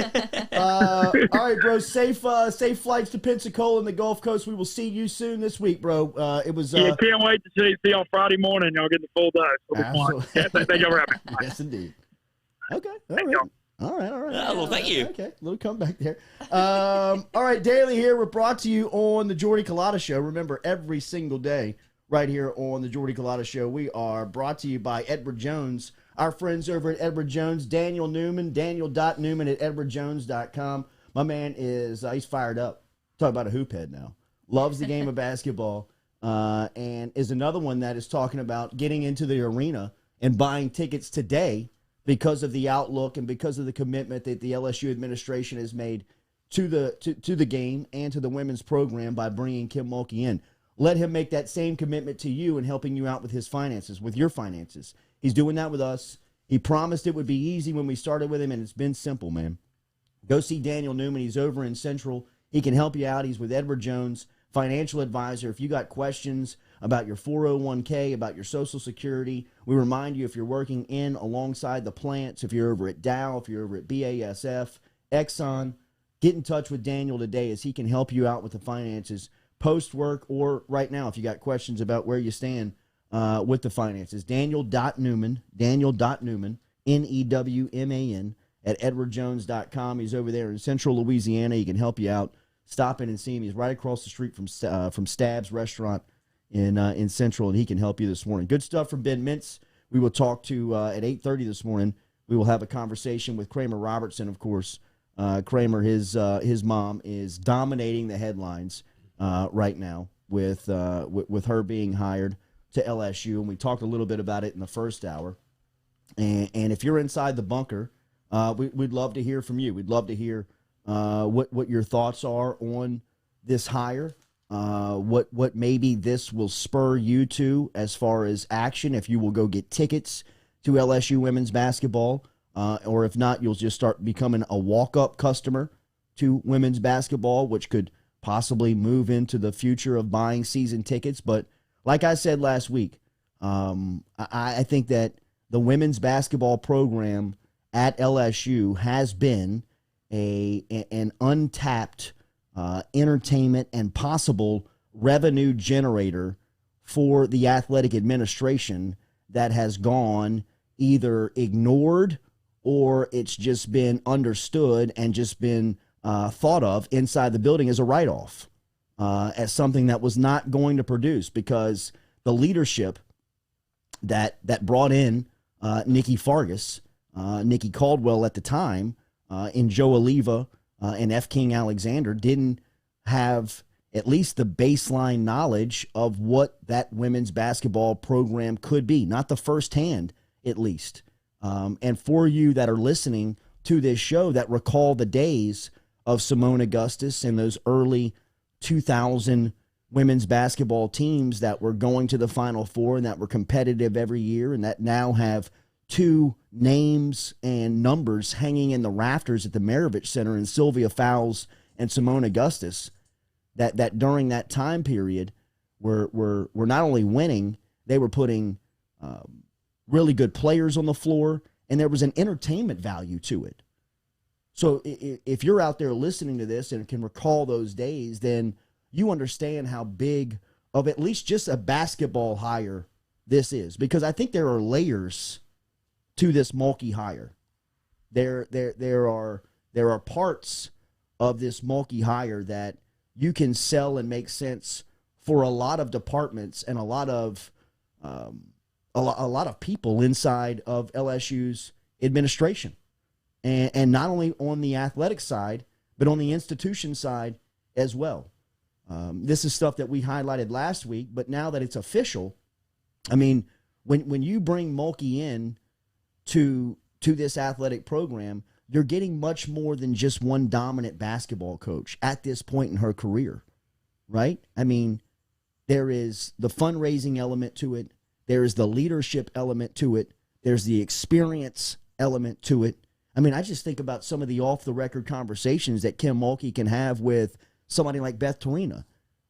All right, bro. Safe flights to Pensacola and the Gulf Coast. We will see you soon this week, bro. It was. Can't wait to see you on Friday morning. Y'all get the full dose. Thank you for having me. Yes, indeed. Okay. All right. Well, thank you. Okay, little comeback there. All right, Daily here. We're brought to you on the Jordy Culotta Show. Remember, every single day right here on the Jordy Culotta Show, we are brought to you by Edward Jones. Our friends over at Edward Jones, Daniel Newman, Daniel.Newman at edwardjones.com. My man is, he's fired up. Talk about a hoop head now. Loves the game of basketball, and is another one that is talking about getting into the arena and buying tickets today because of the outlook and because of the commitment that the LSU administration has made to the game and to the women's program by bringing Kim Mulkey in. Let him make that same commitment to you and helping you out with his finances, with your finances. He's doing that with us. He promised it would be easy when we started with him, and it's been simple, man. Go see Daniel Newman. He's over in Central. He can help you out. He's with Edward Jones, financial advisor. If you got questions about your 401k, about your Social Security, we remind you if you're working in alongside the plants, if you're over at Dow, if you're over at BASF, Exxon, get in touch with Daniel today as he can help you out with the finances post-work or right now if you got questions about where you stand with the finances. Daniel.Newman, Newman, at edwardjones.com. He's over there in Central Louisiana. He can help you out. Stop in and see him. He's right across the street from Stab's Restaurant in Central, and he can help you this morning. Good stuff from Ben Mintz. We will talk to at 8:30 this morning. We will have a conversation with Kramer Robertson, of course. Kramer, his mom, is dominating the headlines right now with her being hired to LSU, and we talked a little bit about it in the first hour. And if you're inside the bunker, we'd love to hear from you. We'd love to hear what your thoughts are on this hire, what maybe this will spur you to as far as action, if you will go get tickets to LSU women's basketball, or if not, you'll just start becoming a walk-up customer to women's basketball, which could possibly move into the future of buying season tickets. But like I said last week, I think that the women's basketball program at LSU has been an untapped entertainment and possible revenue generator for the athletic administration that has gone either ignored or it's just been understood and just been thought of inside the building as a write-off, as something that was not going to produce, because the leadership that brought in Nikki Fargas, Nikki Caldwell at the time, and Joe Oliva and F. King Alexander didn't have at least the baseline knowledge of what that women's basketball program could be, not the firsthand at least. And for you that are listening to this show that recall the days of Simone Augustus and those early 2000 women's basketball teams that were going to the Final Four and that were competitive every year and that now have two names and numbers hanging in the rafters at the Maravich Center in Sylvia Fowles and Simone Augustus, that during that time period were not only winning, they were putting really good players on the floor, and there was an entertainment value to it. So if you're out there listening to this and can recall those days, then you understand how big of at least just a basketball hire this is, because I think there are layers to this Mulkey hire. There are parts of this Mulkey hire that you can sell and make sense for a lot of departments and a lot of people inside of LSU's administration, and not only on the athletic side, but on the institution side as well. This is stuff that we highlighted last week, but now that it's official, I mean, when you bring Mulkey in to this athletic program, you're getting much more than just one dominant basketball coach at this point in her career, right? I mean, there is the fundraising element to it. There is the leadership element to it. There's the experience element to it. I mean, I just think about some of the off-the-record conversations that Kim Mulkey can have with somebody like Beth Torina,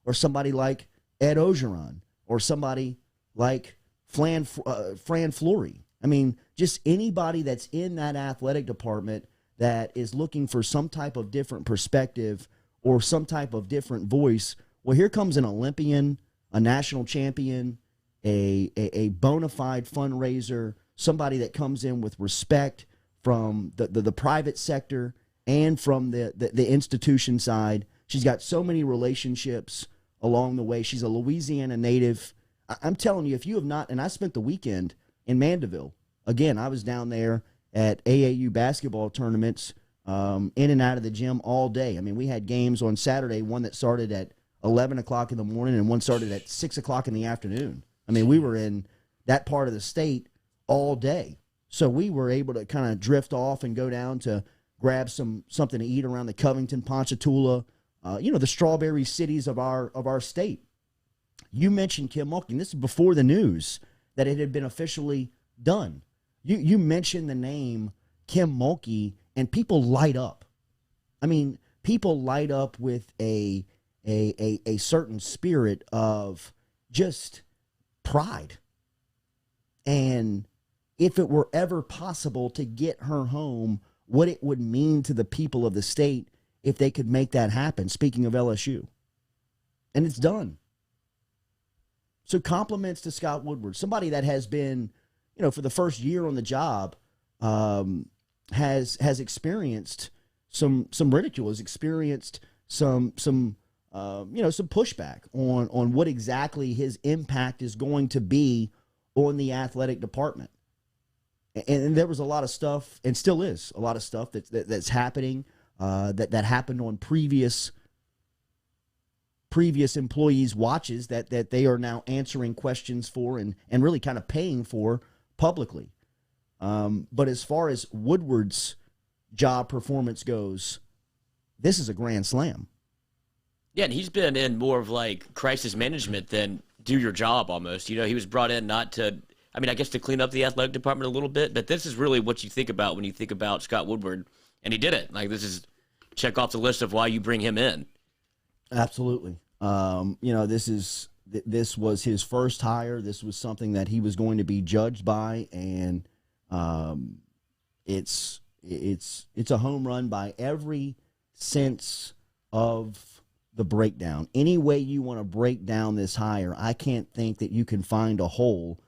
or somebody like Ed Ogeron, or somebody like Fran Flory. I mean, just anybody that's in that athletic department that is looking for some type of different perspective or some type of different voice. Well, here comes an Olympian, a national champion, a bona fide fundraiser, somebody that comes in with respect from the private sector and from the institution side. She's got so many relationships along the way. She's a Louisiana native. I'm telling you, if you have not, and I spent the weekend in Mandeville. Again, I was down there at AAU basketball tournaments, in and out of the gym all day. I mean, we had games on Saturday, one that started at 11 o'clock in the morning and one started at 6 o'clock in the afternoon. I mean, we were in that part of the state all day. So we were able to kind of drift off and go down to grab something to eat around the Covington, Ponchatoula, the strawberry cities of our state. You mentioned Kim Mulkey, and this is before the news that it had been officially done. You mentioned the name Kim Mulkey, and people light up. I mean, people light up with a certain spirit of just pride. And if it were ever possible to get her home, what it would mean to the people of the state if they could make that happen, speaking of LSU. And it's done. So compliments to Scott Woodward, somebody that has been, for the first year on the job, has experienced some ridicule, has experienced some pushback on what exactly his impact is going to be on the athletic department. And there was a lot of stuff, and still is a lot of stuff that's happening, that happened on previous previous employees' watches that they are now answering questions for and really kind of paying for publicly. But as far as Woodward's job performance goes, this is a grand slam. Yeah, and he's been in more of like crisis management than do your job almost. He was brought in not to, I mean, I guess to clean up the athletic department a little bit, but this is really what you think about when you think about Scott Woodward, and he did it. Like, this is check off the list of why you bring him in. Absolutely. This was his first hire. This was something that he was going to be judged by, and it's a home run by every sense of the breakdown. Any way you want to break down this hire, I can't think that you can find a hole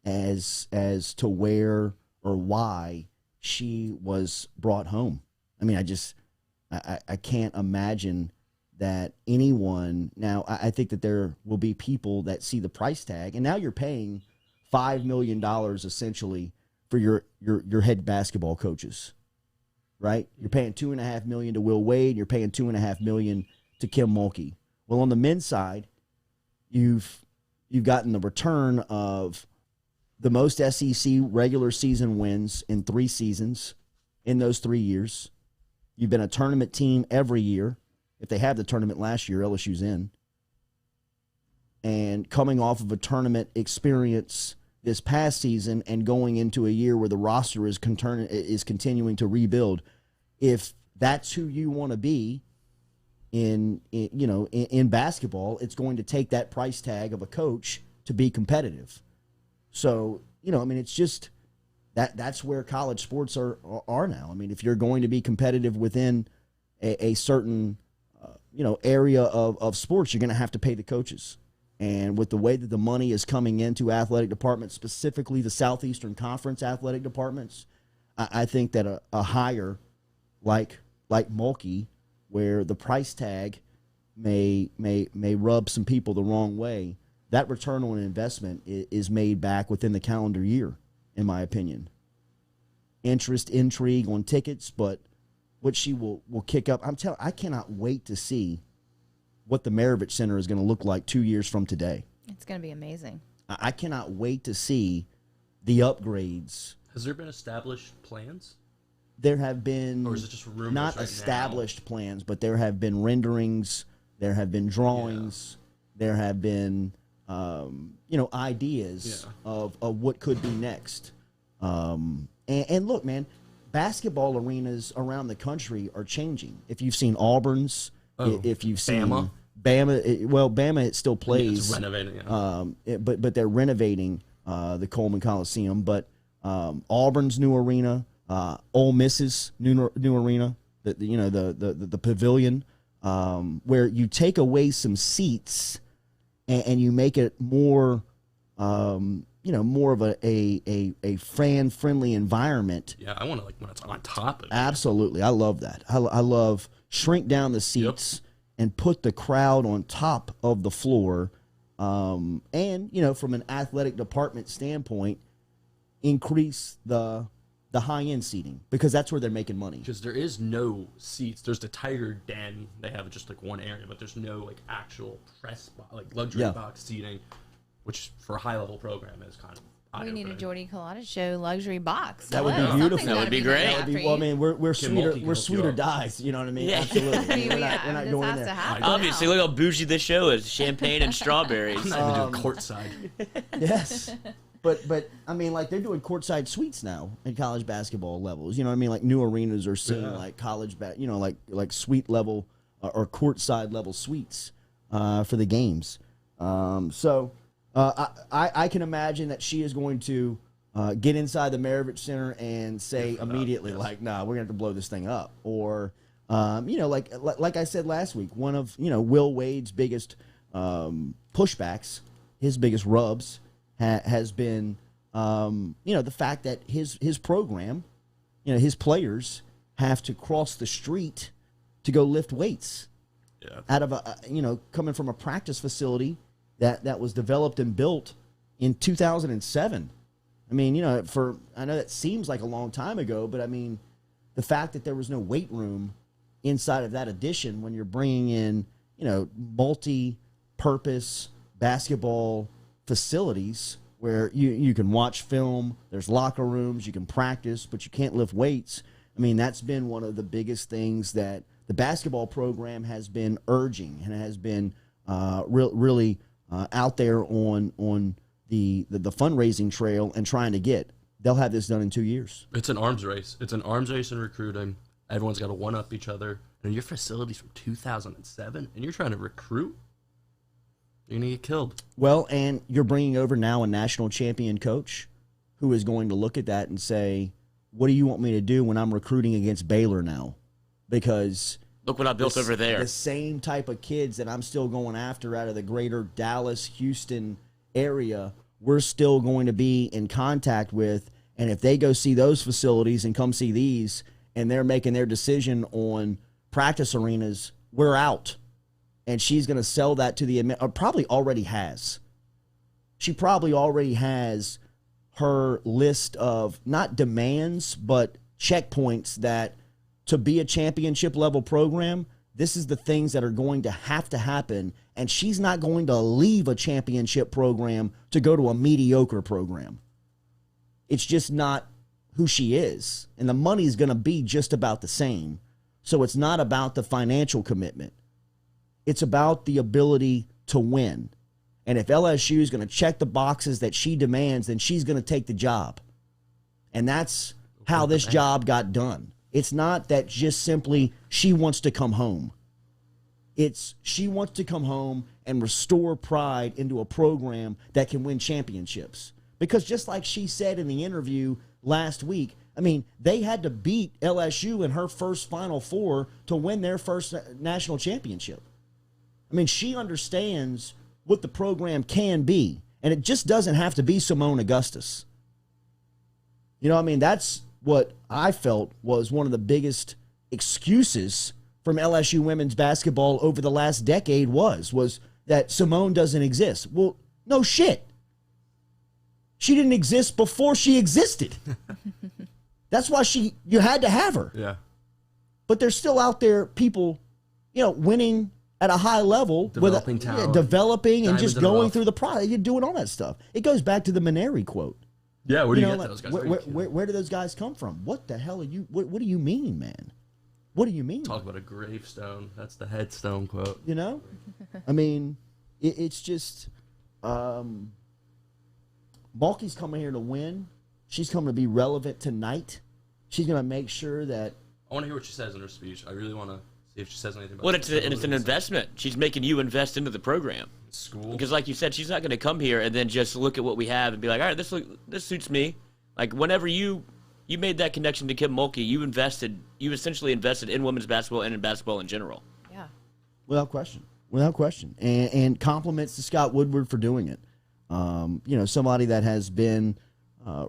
as to where or why she was brought home. I mean, I can't imagine that anyone now. I think that there will be people that see the price tag, and now you're paying $5 million essentially for your head basketball coaches, right? You're paying $2.5 million to Will Wade. You're paying $2.5 million to Kim Mulkey. Well, on the men's side, you've gotten the return of the most SEC regular season wins in 3 seasons in those 3 years. You've been a tournament team every year. If they had the tournament last year, LSU's in. And coming off of a tournament experience this past season and going into a year where the roster is continuing to rebuild, if that's who you want to be in basketball, it's going to take that price tag of a coach to be competitive. So, it's just that's where college sports are now. I mean, if you're going to be competitive within a certain area of sports, you're going to have to pay the coaches. And with the way that the money is coming into athletic departments, specifically the Southeastern Conference athletic departments, I think that a hire like Mulkey, where the price tag may rub some people the wrong way, that return on investment is made back within the calendar year, in my opinion. Interest, intrigue on tickets, but what she will kick up. I cannot wait to see what the Maravich Center is going to look like 2 years from today. It's going to be amazing. I cannot wait to see the upgrades. Has there been established plans? There have been, or is it just rumors not right established plans, but there have been renderings, there have been drawings, there have been ideas of what could be next. And look, man, basketball arenas around the country are changing. If you've seen Auburn's, if you've seen Bama, Bama it still plays. It's renovating, but they're renovating the Coleman Coliseum. But Auburn's new arena, Ole Miss's new arena, the pavilion, where you take away some seats and you make it more. More of a fan-friendly environment. Yeah, I want to when it's on top of it. Absolutely. I love that. I love shrink down the seats and put the crowd on top of the floor. And, from an athletic department standpoint, increase the high-end seating because that's where they're making money. Because there is no seats. There's the Tiger Den. They have just one area, but there's no actual press luxury box seating, which for a high-level program is kind of we need a Jordy Culotta show luxury box. That would be beautiful. That would be great. Well, I mean, we're sweeter dies. You know what I mean? Yeah. Absolutely. We're not going in there. Obviously, look how bougie this show is: champagne and strawberries. I'm not even doing courtside. Yes, but I mean, they're doing courtside suites now in college basketball levels. You know what I mean? New arenas are seeing college like suite level or courtside level suites for the games. I can imagine that she is going to get inside the Maravich Center and say immediately, nah, we're going to have to blow this thing up. Or, like I said last week, one of, Will Wade's biggest pushbacks, his biggest rubs has been, the fact that his program, his players have to cross the street to go lift weights out of coming from a practice facility that was developed and built in 2007. I mean, I know that seems like a long time ago, but I mean, the fact that there was no weight room inside of that addition when you're bringing in, multi-purpose basketball facilities where you can watch film, there's locker rooms, you can practice, but you can't lift weights. I mean, that's been one of the biggest things that the basketball program has been urging and has been really out there on the fundraising trail and trying to get. They'll have this done in 2 years. It's an arms race. It's an arms race in recruiting. Everyone's got to one-up each other. And your facility's from 2007, and you're trying to recruit? You're going to get killed. Well, and you're bringing over now a national champion coach who is going to look at that and say, what do you want me to do when I'm recruiting against Baylor now? Because look what I built over there. The same type of kids that I'm still going after out of the greater Dallas, Houston area, we're still going to be in contact with. And if they go see those facilities and come see these, and they're making their decision on practice arenas, we're out. And she's going to sell that to or probably already has. She probably already has her list of not demands, but checkpoints that to be a championship level program, this is the things that are going to have to happen. And she's not going to leave a championship program to go to a mediocre program. It's just not who she is. And the money's going to be just about the same. So it's not about the financial commitment. It's about the ability to win. And if LSU is going to check the boxes that she demands, then she's going to take the job. And that's how this job got done. It's not that just simply she wants to come home. It's she wants to come home and restore pride into a program that can win championships. Because just like she said in the interview last week, I mean, they had to beat LSU in her first Final Four to win their first national championship. I mean, she understands what the program can be, and it just doesn't have to be Simone Augustus. You know, I mean, that's what I felt was one of the biggest excuses from LSU women's basketball over the last decade was that Simone doesn't exist. Well, no shit. She didn't exist before she existed. That's why you had to have her. Yeah. But there's still out there people, winning at a high level, developing talent, developing and just going rough. Through the process. You're doing all that stuff. It goes back to the Maneri quote. Yeah, where do you get those guys? Where do those guys come from? What the hell are you? What do you mean, man? What do you mean? Talk about a gravestone. That's the headstone quote. I mean, it's just Mulkey's coming here to win. She's coming to be relevant tonight. She's going to make sure that. I want to hear what she says in her speech. I really want to see if she says anything about. Well, it's an investment. She's making you invest into the program. School. Because, like you said, she's not going to come here and then just look at what we have and be like, all right, this suits me. Like whenever you made that connection to Kim Mulkey, you essentially invested in women's basketball and in basketball in general. Yeah. Without question. And compliments to Scott Woodward for doing it. Somebody that has been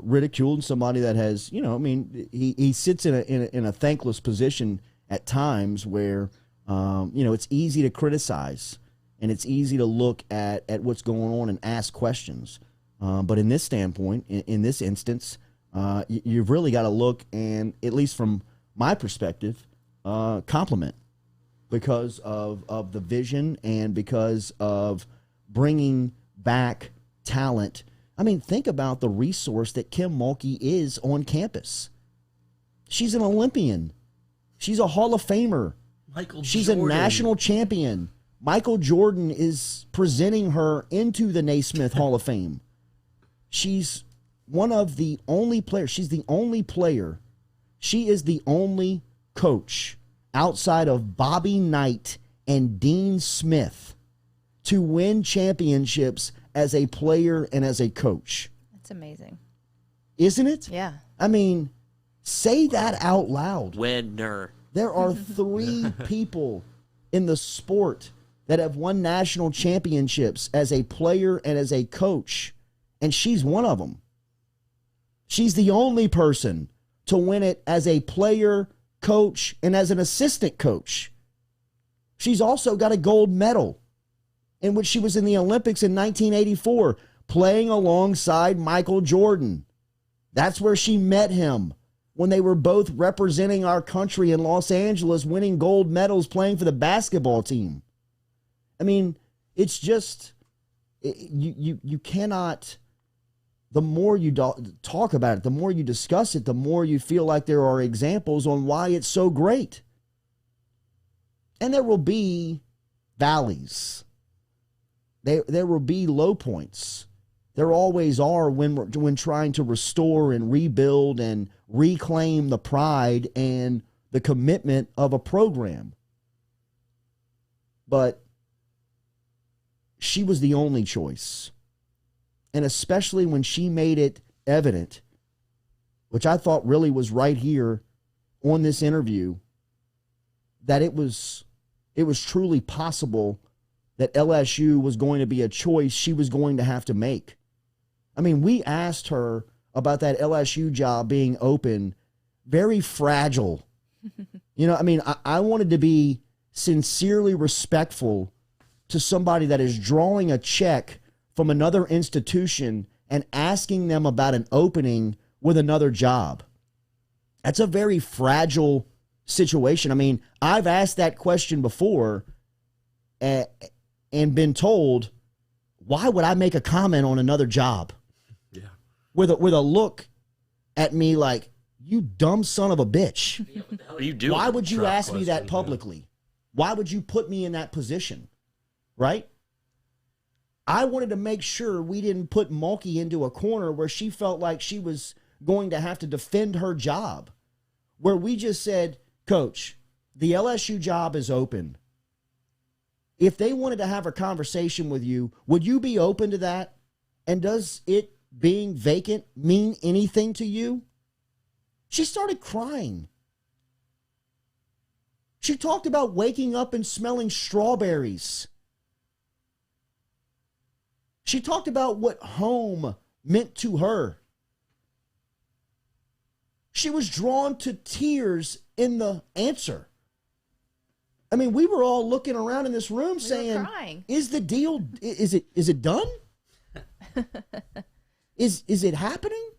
ridiculed, somebody that has, he sits in a thankless position at times where, it's easy to criticize and it's easy to look at what's going on and ask questions. But in this standpoint, in this instance, you've really got to look and, at least from my perspective, compliment because of the vision and because of bringing back talent. I mean, think about the resource that Kim Mulkey is on campus. She's an Olympian. She's a Hall of Famer. She's a national champion. Michael Jordan is presenting her into the Naismith Hall of Fame. She's one of the only players. She's the only player. She is the only coach outside of Bobby Knight and Dean Smith to win championships as a player and as a coach. That's amazing. Isn't it? Yeah. I mean, say that out loud. Winner. There are 3 people in the sport that have won national championships as a player and as a coach, and she's one of them. She's the only person to win it as a player, coach, and as an assistant coach. She's also got a gold medal in which she was in the Olympics in 1984, playing alongside Michael Jordan. That's where she met him, when they were both representing our country in Los Angeles, winning gold medals, playing for the basketball team. I mean, it's just you cannot. The more you talk about it, the more you discuss it, the more you feel like there are examples on why it's so great. And there will be valleys. There will be low points. There always are when trying to restore and rebuild and reclaim the pride and the commitment of a program. But she was the only choice. And especially when she made it evident, which I thought really was right here on this interview, that it was truly possible that LSU was going to be a choice she was going to have to make. I mean, we asked her about that LSU job being open, very fragile. I mean, I wanted to be sincerely respectful to somebody that is drawing a check from another institution and asking them about an opening with another job. That's a very fragile situation. I mean, I've asked that question before and been told, why would I make a comment on another job? Yeah. With a look at me like, you dumb son of a bitch. Yeah, what the hell are you doing? Why would you Trap ask me that question, publicly? yeah. Why would you put me in that position? Right? I wanted to make sure we didn't put Mulkey into a corner where she felt like she was going to have to defend her job. Where we just said, Coach, the LSU job is open. If they wanted to have a conversation with you, would you be open to that? And does it being vacant mean anything to you? She started crying. She talked about waking up and smelling strawberries. She talked about what home meant to her. She was drawn to tears in the answer. I mean, we were all looking around in this room saying, crying. "Is the deal? Is it done? Is it happening?"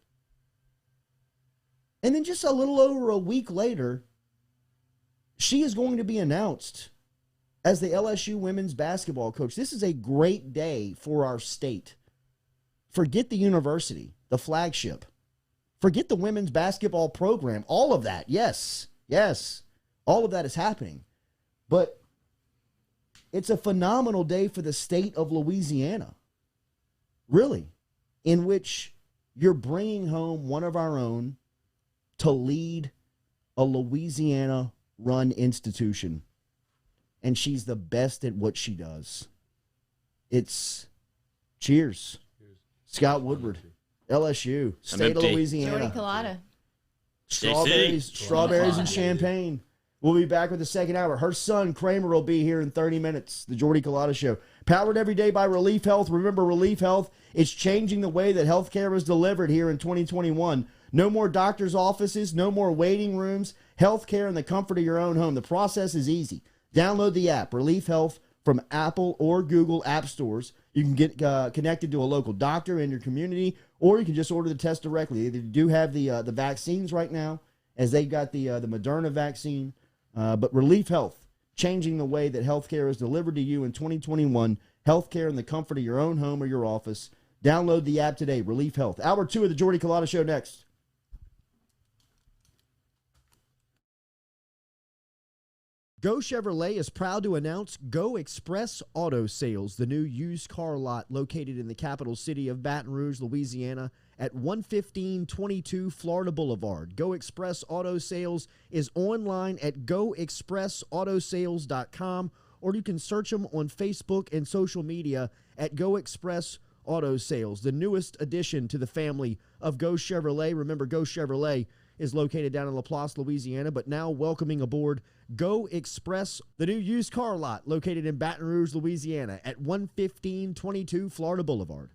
And then just a little over a week later, she is going to be announced as the LSU women's basketball coach. This is a great day for our state. Forget the university, the flagship. Forget the women's basketball program. All of that, yes. All of that is happening. But it's a phenomenal day for the state of Louisiana. Really. In which you're bringing home one of our own to lead a Louisiana-run institution. And she's the best at what she does. It's cheers. Scott Woodward, LSU, state of empty. Louisiana. Jordy Culotta. Strawberries and champagne. We'll be back with the second hour. Her son, Kramer, will be here in 30 minutes. The Jordy Culotta Show. Powered every day by Relief Health. Remember, Relief Health is changing the way that healthcare is delivered here in 2021. No more doctor's offices, no more waiting rooms. Healthcare in the comfort of your own home. The process is easy. Download the app, Relief Health, from Apple or Google app stores. You can get connected to a local doctor in your community, or you can just order the test directly. They do have the vaccines right now, as they've got the Moderna vaccine. But Relief Health, changing the way that healthcare is delivered to you in 2021. Healthcare in the comfort of your own home or your office. Download the app today, Relief Health. Hour 2 of the Jordy Culotta Show next. Go Chevrolet is proud to announce Go Express Auto Sales, the new used car lot located in the capital city of Baton Rouge, Louisiana, at 11522 Florida Boulevard. Go Express Auto Sales is online at goexpressautosales.com, or you can search them on Facebook and social media at Go Express Auto Sales, the newest addition to the family of Go Chevrolet. Remember, Go Chevrolet is located down in LaPlace, Louisiana, but now welcoming aboard Go Express, the new used car lot located in Baton Rouge, Louisiana at 11522 Florida Boulevard.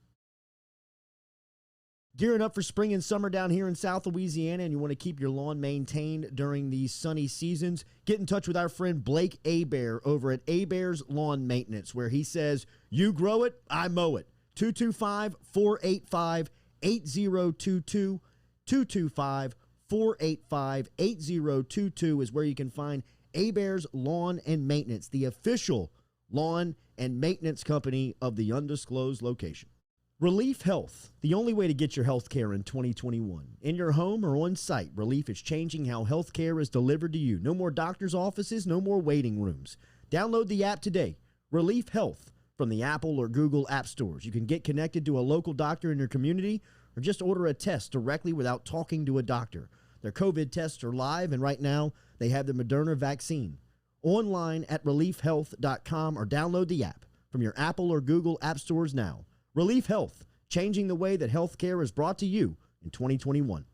Gearing up for spring and summer down here in South Louisiana, and you want to keep your lawn maintained during these sunny seasons, get in touch with our friend Blake Abear over at Abear's Lawn Maintenance, where he says, you grow it, I mow it. 225-485-8022, 225-485-8022 is where you can find Abear's Lawn and Maintenance, the official lawn, and maintenance company of the undisclosed location. Relief Health, the only way to get your health care in 2021. In your home or on site, Relief is changing how health care is delivered to you. No more doctor's offices, no more waiting rooms. Download the app today, Relief Health, from the Apple or Google app stores. You can get connected to a local doctor in your community or just order a test directly without talking to a doctor. Their COVID tests are live, and right now they have the Moderna vaccine. Online at reliefhealth.com or download the app from your Apple or Google app stores now. Relief Health, changing the way that health care is brought to you in 2021.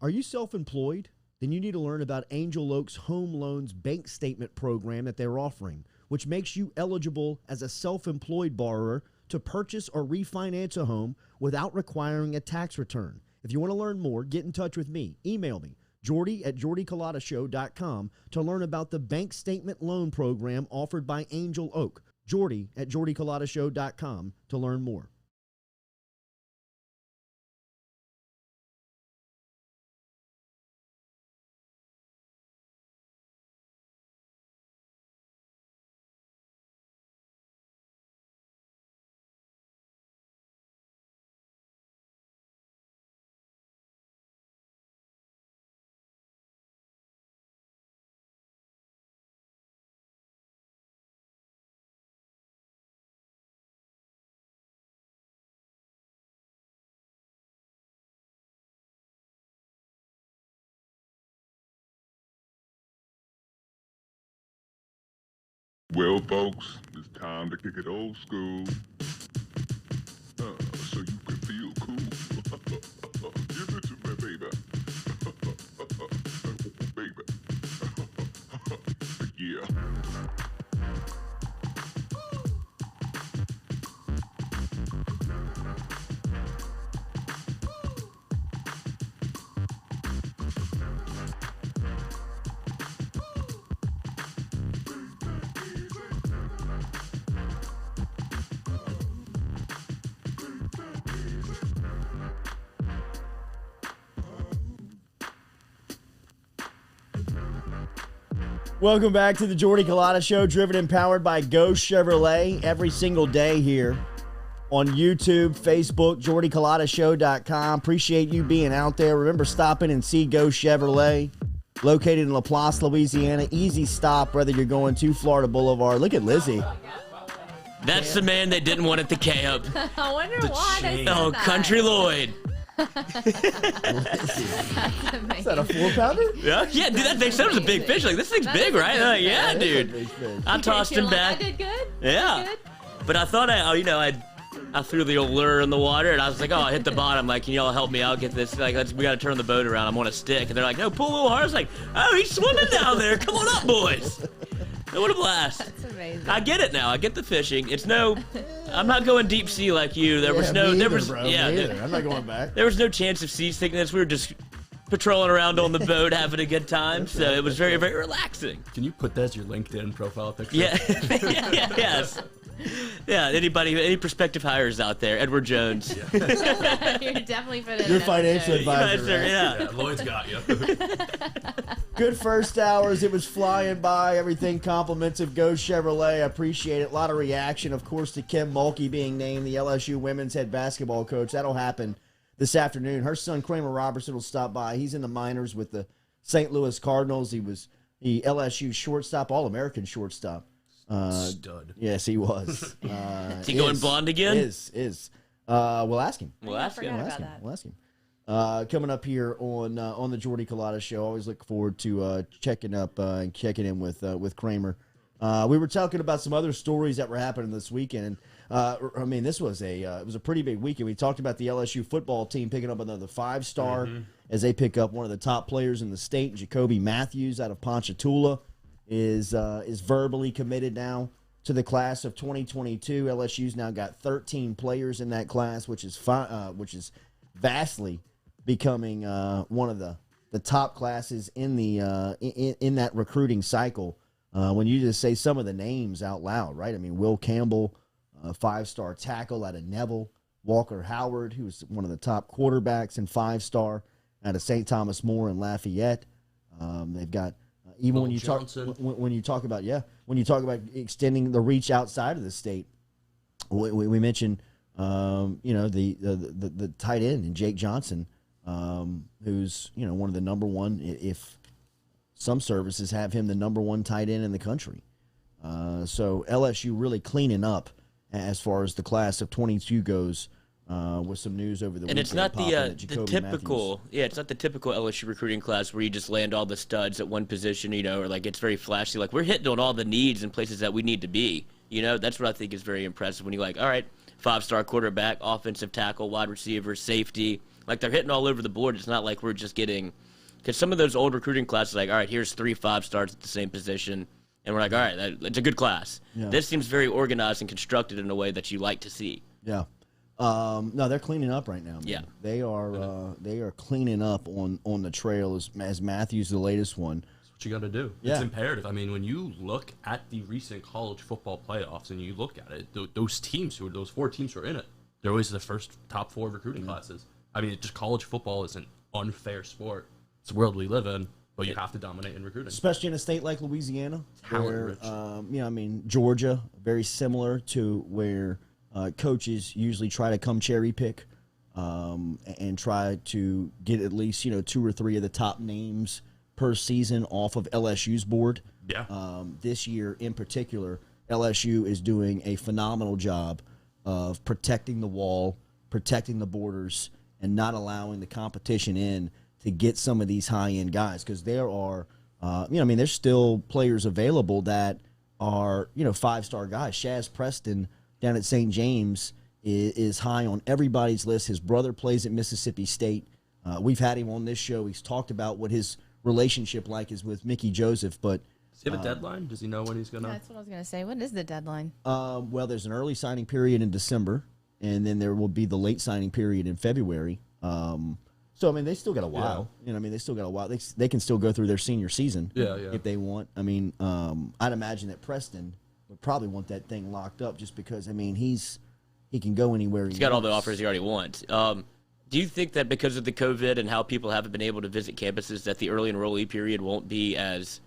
Are you self-employed? Then you need to learn about Angel Oak's Home Loans Bank Statement program that they're offering, which makes you eligible as a self-employed borrower to purchase or refinance a home without requiring a tax return. If you want to learn more, get in touch with me. Email me, Jordy at jordyculotta.com, to learn about the bank statement loan program offered by Angel Oak. Jordy at jordyculotta.com to learn more. Well, folks, it's time to kick it old school. So you can feel cool. Give it to me, baby. Baby. Yeah. Welcome back to the Jordy Culotta Show, driven and powered by Go Chevrolet every single day here on YouTube, Facebook, jordyculotta.show.com. Appreciate you being out there. Remember, stop in and see Go Chevrolet, located in LaPlace, Louisiana. Easy stop, whether you're going to Florida Boulevard. Look at Lizzie. That's the man they didn't want at the camp. I wonder why they said Oh, that. Country Lloyd. That's Is that a 4-pounder? Yeah, dude, they said it was a big fish. Like, this thing's That big, is a right? big Yeah, That is a dude. big fish. I tossed You're him like, back. I did good. Yeah. Good. But I thought I threw the old lure in the water, and I was like, oh, I hit the bottom. Like, can y'all help me out? Get this? Like, we got to turn the boat around. I'm on a stick. And they're like, no, pull a little hard. I was like, oh, he's swimming down there. Come on up, boys. What a blast. That's amazing. I get it now. I get the fishing. I'm not going deep sea like you. There was me either, bro. I'm not going back. There was no chance of seasickness. We were just patrolling around on the boat, having a good time. So it was very, very relaxing. Can you put that as your LinkedIn profile picture? Yeah. Yes. Yeah. Any prospective hires out there? Edward Jones. You're definitely putting Your it up financial there. advisor. Sir, right? yeah. Yeah, Lloyd's got you. Good first hours. It was flying by. Everything compliments of Go Chevrolet. I appreciate it. A lot of reaction, of course, to Kim Mulkey being named the LSU women's head basketball coach. That'll happen this afternoon. Her son, Kramer Robertson, will stop by. He's in the minors with the St. Louis Cardinals. He was the LSU shortstop, All-American shortstop. Stud. Yes, he was. Is he going blonde again? Is. We'll ask him. Well, that's good. forgot about that. We'll ask him. Coming up here on the Jordy Culotta Show. Always look forward to checking up and checking in with Kramer. We were talking about some other stories that were happening this weekend. I mean, this was it was a pretty big weekend. We talked about the LSU football team picking up another 5-star as they pick up one of the top players in the state, Jacoby Mathews out of Ponchatoula. Is verbally committed now to the class of 2022. LSU's now got 13 players in that class, which is vastly becoming one of the top classes in the in that recruiting cycle. When you just say some of the names out loud, right? I mean, Will Campbell, 5-star tackle out of Neville, Walker Howard, who's one of the top quarterbacks and 5-star out of St. Thomas More and Lafayette. They've got even Will when you Johnson. talk when you talk about extending the reach outside of the state, we mentioned the tight end and Jake Johnson, who's one of the number one. If some services have him the number one tight end in the country, so LSU really cleaning up as far as the class of 22 goes. With some news over the weekend. And it's not the typical, Mathews. it's not the typical LSU recruiting class where you just land all the studs at one position, or like it's very flashy. Like we're hitting on all the needs and places that we need to be. That's what I think is very impressive when you're like, all right, 5-star quarterback, offensive tackle, wide receiver, safety. Like they're hitting all over the board. It's not like we're just getting, because some of those old recruiting classes, like, all right, here's 3 5-stars at the same position. And we're like, all right, it's a good class. Yeah. This seems very organized and constructed in a way that you like to see. Yeah. No, they're cleaning up right now. Man. Yeah. They are cleaning up on the trail as Mathews, the latest one. That's what you got to do. Yeah. It's imperative. I mean, when you look at the recent college football playoffs and you look at it, those 4 teams who are in it, they're always the first top 4 recruiting classes. I mean, just college football is an unfair sport. It's the world we live in, but you have to dominate in recruiting. Especially in a state like Louisiana. Talent Where, rich. Georgia, very similar to where coaches usually try to come cherry pick and try to get at least 2 or 3 of the top names per season off of LSU's board. Yeah. This year in particular, LSU is doing a phenomenal job of protecting the wall, protecting the borders, and not allowing the competition in to get some of these high-end guys, because there are, there's still players available that are, 5-star guys. Shaz Preston down at St. James is high on everybody's list. His brother plays at Mississippi State. We've had him on this show. He's talked about what his relationship is with Mickey Joseph. But does he have a deadline? Does he know when he's going to? That's what I was going to say. What is the deadline? Well, there's an early signing period in December, and then there will be the late signing period in February. So, they still got a while. Yeah. They still got a while. They can still go through their senior season if they want. I'd imagine that Preston would probably want that thing locked up just because, he can go anywhere. He's got all the offers he already wants. Do you think that because of the COVID and how people haven't been able to visit campuses, that the early enrollee period won't be as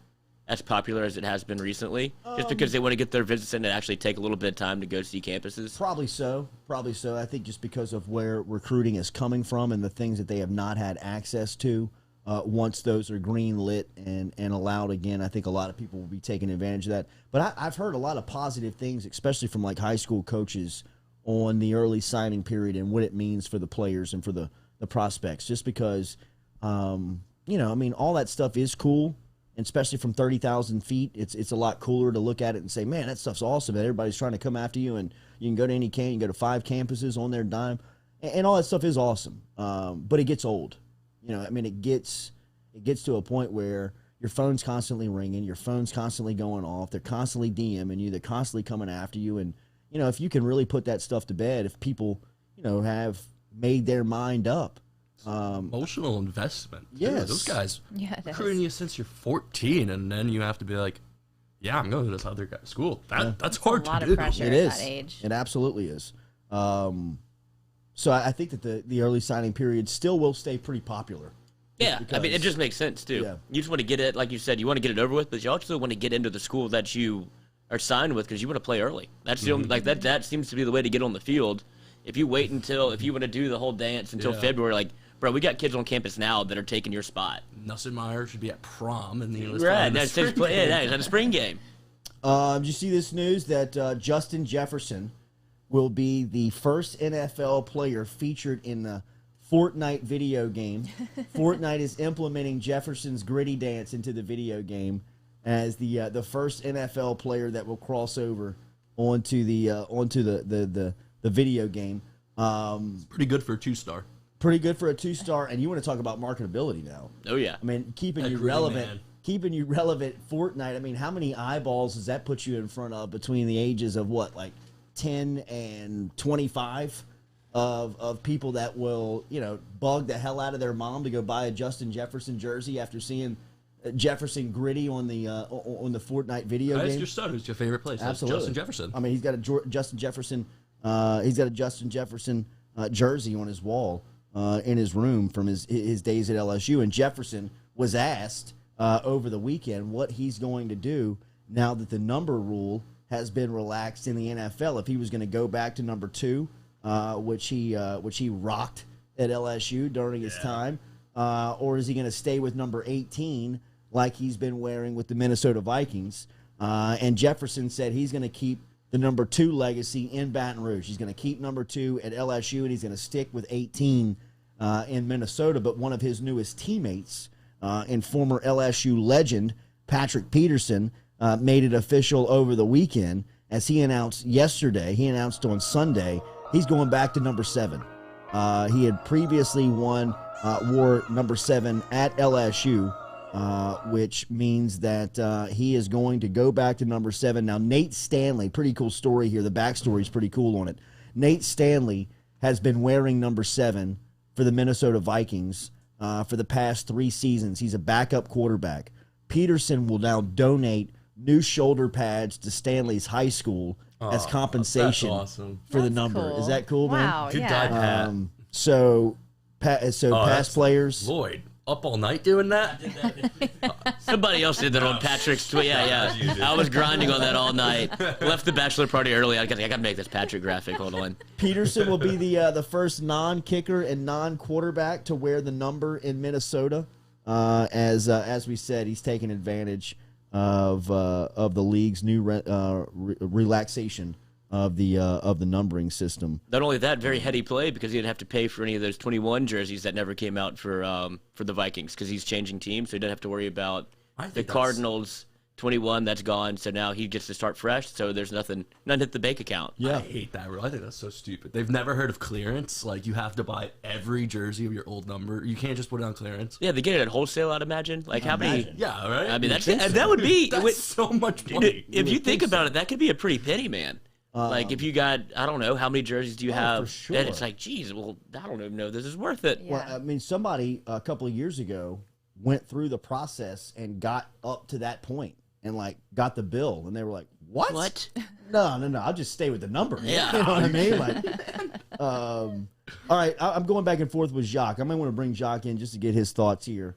popular as it has been recently? Just because they want to get their visits in and actually take a little bit of time to go see campuses? Probably so. I think just because of where recruiting is coming from and the things that they have not had access to, once those are green lit and allowed again, I think a lot of people will be taking advantage of that. But I've heard a lot of positive things, especially from like high school coaches, on the early signing period and what it means for the players and for the prospects. Just because, all that stuff is cool, and especially from 30,000 feet, it's a lot cooler to look at it and say, man, that stuff's awesome. And everybody's trying to come after you, and you can go to any camp, you can go to 5 campuses on their dime, and all that stuff is awesome. But it gets old. It gets to a point where your phone's constantly ringing, your phone's constantly going off, they're constantly DMing you, they're constantly coming after you, and if you can really put that stuff to bed, if people, have made their mind up. Emotional investment. Yes. Those guys Yeah, it recruiting you since you're 14, and then you have to be like, yeah, I'm going to this other guy's school. That's hard a lot to of do. pressure It at is. that age. It absolutely is. So I think that the early signing period still will stay pretty popular. Yeah, because- it just makes sense, too. Yeah. You just want to get it, like you said, you want to get it over with, but you also want to get into the school that you are signed with because you want to play early. That's the only, that seems to be the way to get on the field. If you wait if you want to do the whole dance until February, bro, we got kids on campus now that are taking your spot. Nussenmeyer should be at prom in the Right, that's a spring game. Did you see this news that Justin Jefferson will be the first NFL player featured in the Fortnite video game? Fortnite is implementing Jefferson's gritty dance into the video game as the first NFL player that will cross over onto the video game. Pretty good for a 2-star. Pretty good for a 2-star, and you want to talk about marketability now. Oh, yeah. Keeping you relevant. Keeping you relevant, Fortnite. How many eyeballs does that put you in front of between the ages of 10 and 25 of people that will, bug the hell out of their mom to go buy a Justin Jefferson jersey after seeing Jefferson gritty on the Fortnite video game? That's your son. Who's your favorite place? Absolutely. Justin Jefferson. He's got a Justin Jefferson. He's got a Justin Jefferson jersey on his wall in his room from his days at LSU. And Jefferson was asked over the weekend what he's going to do now that the number rule has been relaxed in the NFL. If he was going to go back to number 2, which he rocked at LSU during his time, or is he going to stay with number 18 like he's been wearing with the Minnesota Vikings? And Jefferson said he's going to keep the number 2 legacy in Baton Rouge. He's going to keep number 2 at LSU, and he's going to stick with 18 in Minnesota. But one of his newest teammates and former LSU legend, Patrick Peterson, made it official over the weekend as he announced yesterday. He announced on Sunday he's going back to number 7. He had previously wore number 7 at LSU, which means that he is going to go back to number 7. Now, Nate Stanley, pretty cool story here. The backstory is pretty cool on it. Nate Stanley has been wearing number 7 for the Minnesota Vikings for the past 3 seasons. He's a backup quarterback. Peterson will now donate new shoulder pads to Stanley's high school as compensation for the number. Cool. Is that cool, man? Wow, Good yeah. guy, Pat. So past players. Lloyd, up all night doing that? Somebody else did that on Patrick's tweet. Yeah. I was grinding on that all night. Left the bachelor party early. I got to make this Patrick graphic. Hold on. Peterson will be the first non-kicker and non-quarterback to wear the number in Minnesota. As we said, he's taking advantage of the league's new relaxation of the numbering system. Not only that, very heady play because he didn't have to pay for any of those 21 jerseys that never came out for the Vikings because he's changing teams, so he doesn't have to worry about the Cardinals 21. That's gone, so now he gets to start fresh. So there's none hit the bank account. Yeah, I hate that rule. I think that's so stupid. They've never heard of clearance. Like, you have to buy every jersey of your old number. You can't just put it on clearance. Yeah, they get it at wholesale, I'd imagine. Like, how many? Yeah, right. I mean, that would be that's so much money. If you think about it, that could be a pretty penny, man. Like, if you got, I don't know, how many jerseys do you have? For sure. And it's like, geez, well, I don't even know if this is worth it. Yeah. Well, I mean, somebody a couple of years ago went through the process and got up to that point and like got the bill, and they were like, "What? What? No, I'll just stay with the number." Yeah. You know what I mean? Like, all right, I'm going back and forth with Jacques. I might want to bring Jacques in just to get his thoughts here,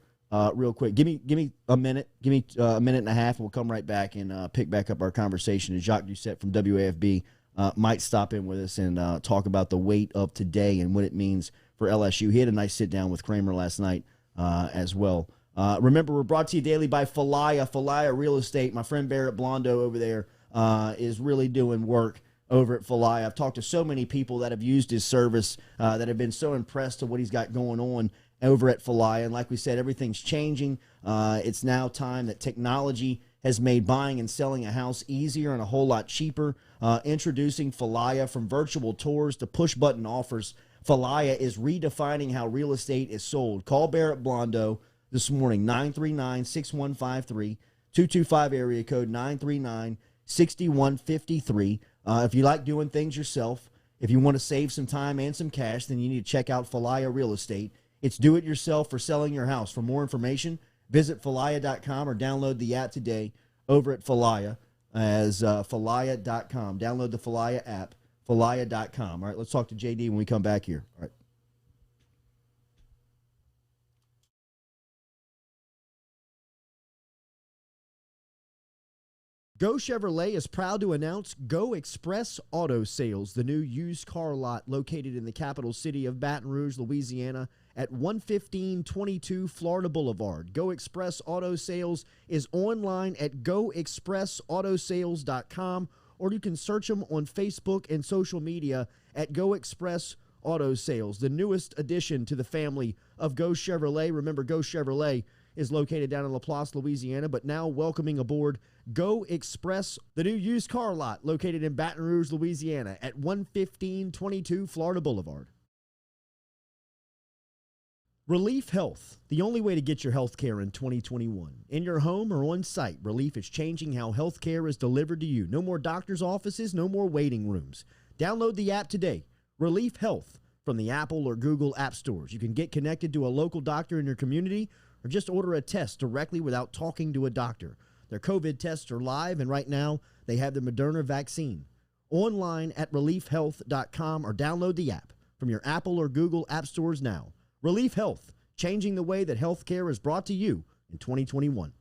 real quick. Give me a minute. Give me a minute and a half, and we'll come right back and pick back up our conversation. And Jacques Doucet from WAFB might stop in with us and talk about the weight of today and what it means for LSU. He had a nice sit down with Kramer last night as well. Remember, we're brought to you daily by Falaya Real Estate. My friend Barrett Blondo over there is really doing work over at Falaya. I've talked to so many people that have used his service that have been so impressed with what he's got going on over at Falaya. And like we said, everything's changing. It's now time that technology has made buying and selling a house easier and a whole lot cheaper. Introducing Falaya, from virtual tours to push-button offers, Falaya is redefining how real estate is sold. Call Barrett Blondo this morning, 939-6153, 225 area code 939-6153. If you like doing things yourself, if you want to save some time and some cash, then you need to check out Falaya Real Estate. It's do-it-yourself for selling your house. For more information, visit Falaya.com or download the app today over at Falaya as Falaya.com. Download the Falaya app, Falaya.com. All right, let's talk to JD when we come back here. All right. Go Chevrolet is proud to announce Go Express Auto Sales, the new used car lot located in the capital city of Baton Rouge, Louisiana, at 11522 Florida Boulevard. Go Express Auto Sales is online at goexpressautosales.com, or you can search them on Facebook and social media at Go Express Auto Sales, the newest addition to the family of Go Chevrolet. Remember, Go Chevrolet is located down in Laplace, Louisiana, but now welcoming aboard Go Express, the new used car lot located in Baton Rouge, Louisiana at 11522 Florida Boulevard. Relief Health, the only way to get your health care in 2021. In your home or on site, Relief is changing how health care is delivered to you. No more doctor's offices, no more waiting rooms. Download the app today, Relief Health, from the Apple or Google app stores. You can get connected to a local doctor in your community or just order a test directly without talking to a doctor. Their COVID tests are live, and right now they have the Moderna vaccine. Online at reliefhealth.com or download the app from your Apple or Google app stores now. Relief Health, changing the way that healthcare is brought to you in 2021.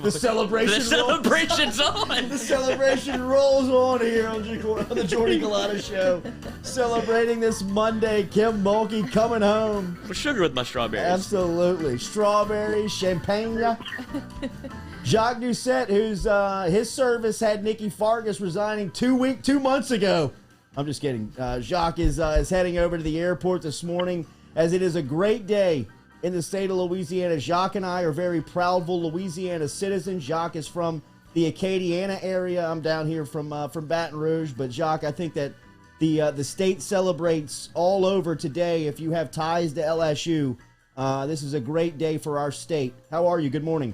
The celebration's on. The celebration rolls on here on the Jordy Culotta Show. Celebrating this Monday, Kim Mulkey coming home. For sugar with my strawberries. Absolutely. Strawberries, champagne. Jacques Doucet, whose his service had Nikki Fargas resigning 2 months ago. I'm just kidding. Jacques is heading over to the airport this morning, as it is a great day in the state of Louisiana. Jacques and I are very proudful Louisiana citizens. Jacques is from the Acadiana area. I'm down here from Baton Rouge. But Jacques, I think that the state celebrates all over today. If you have ties to LSU, this is a great day for our state. How are you? Good morning.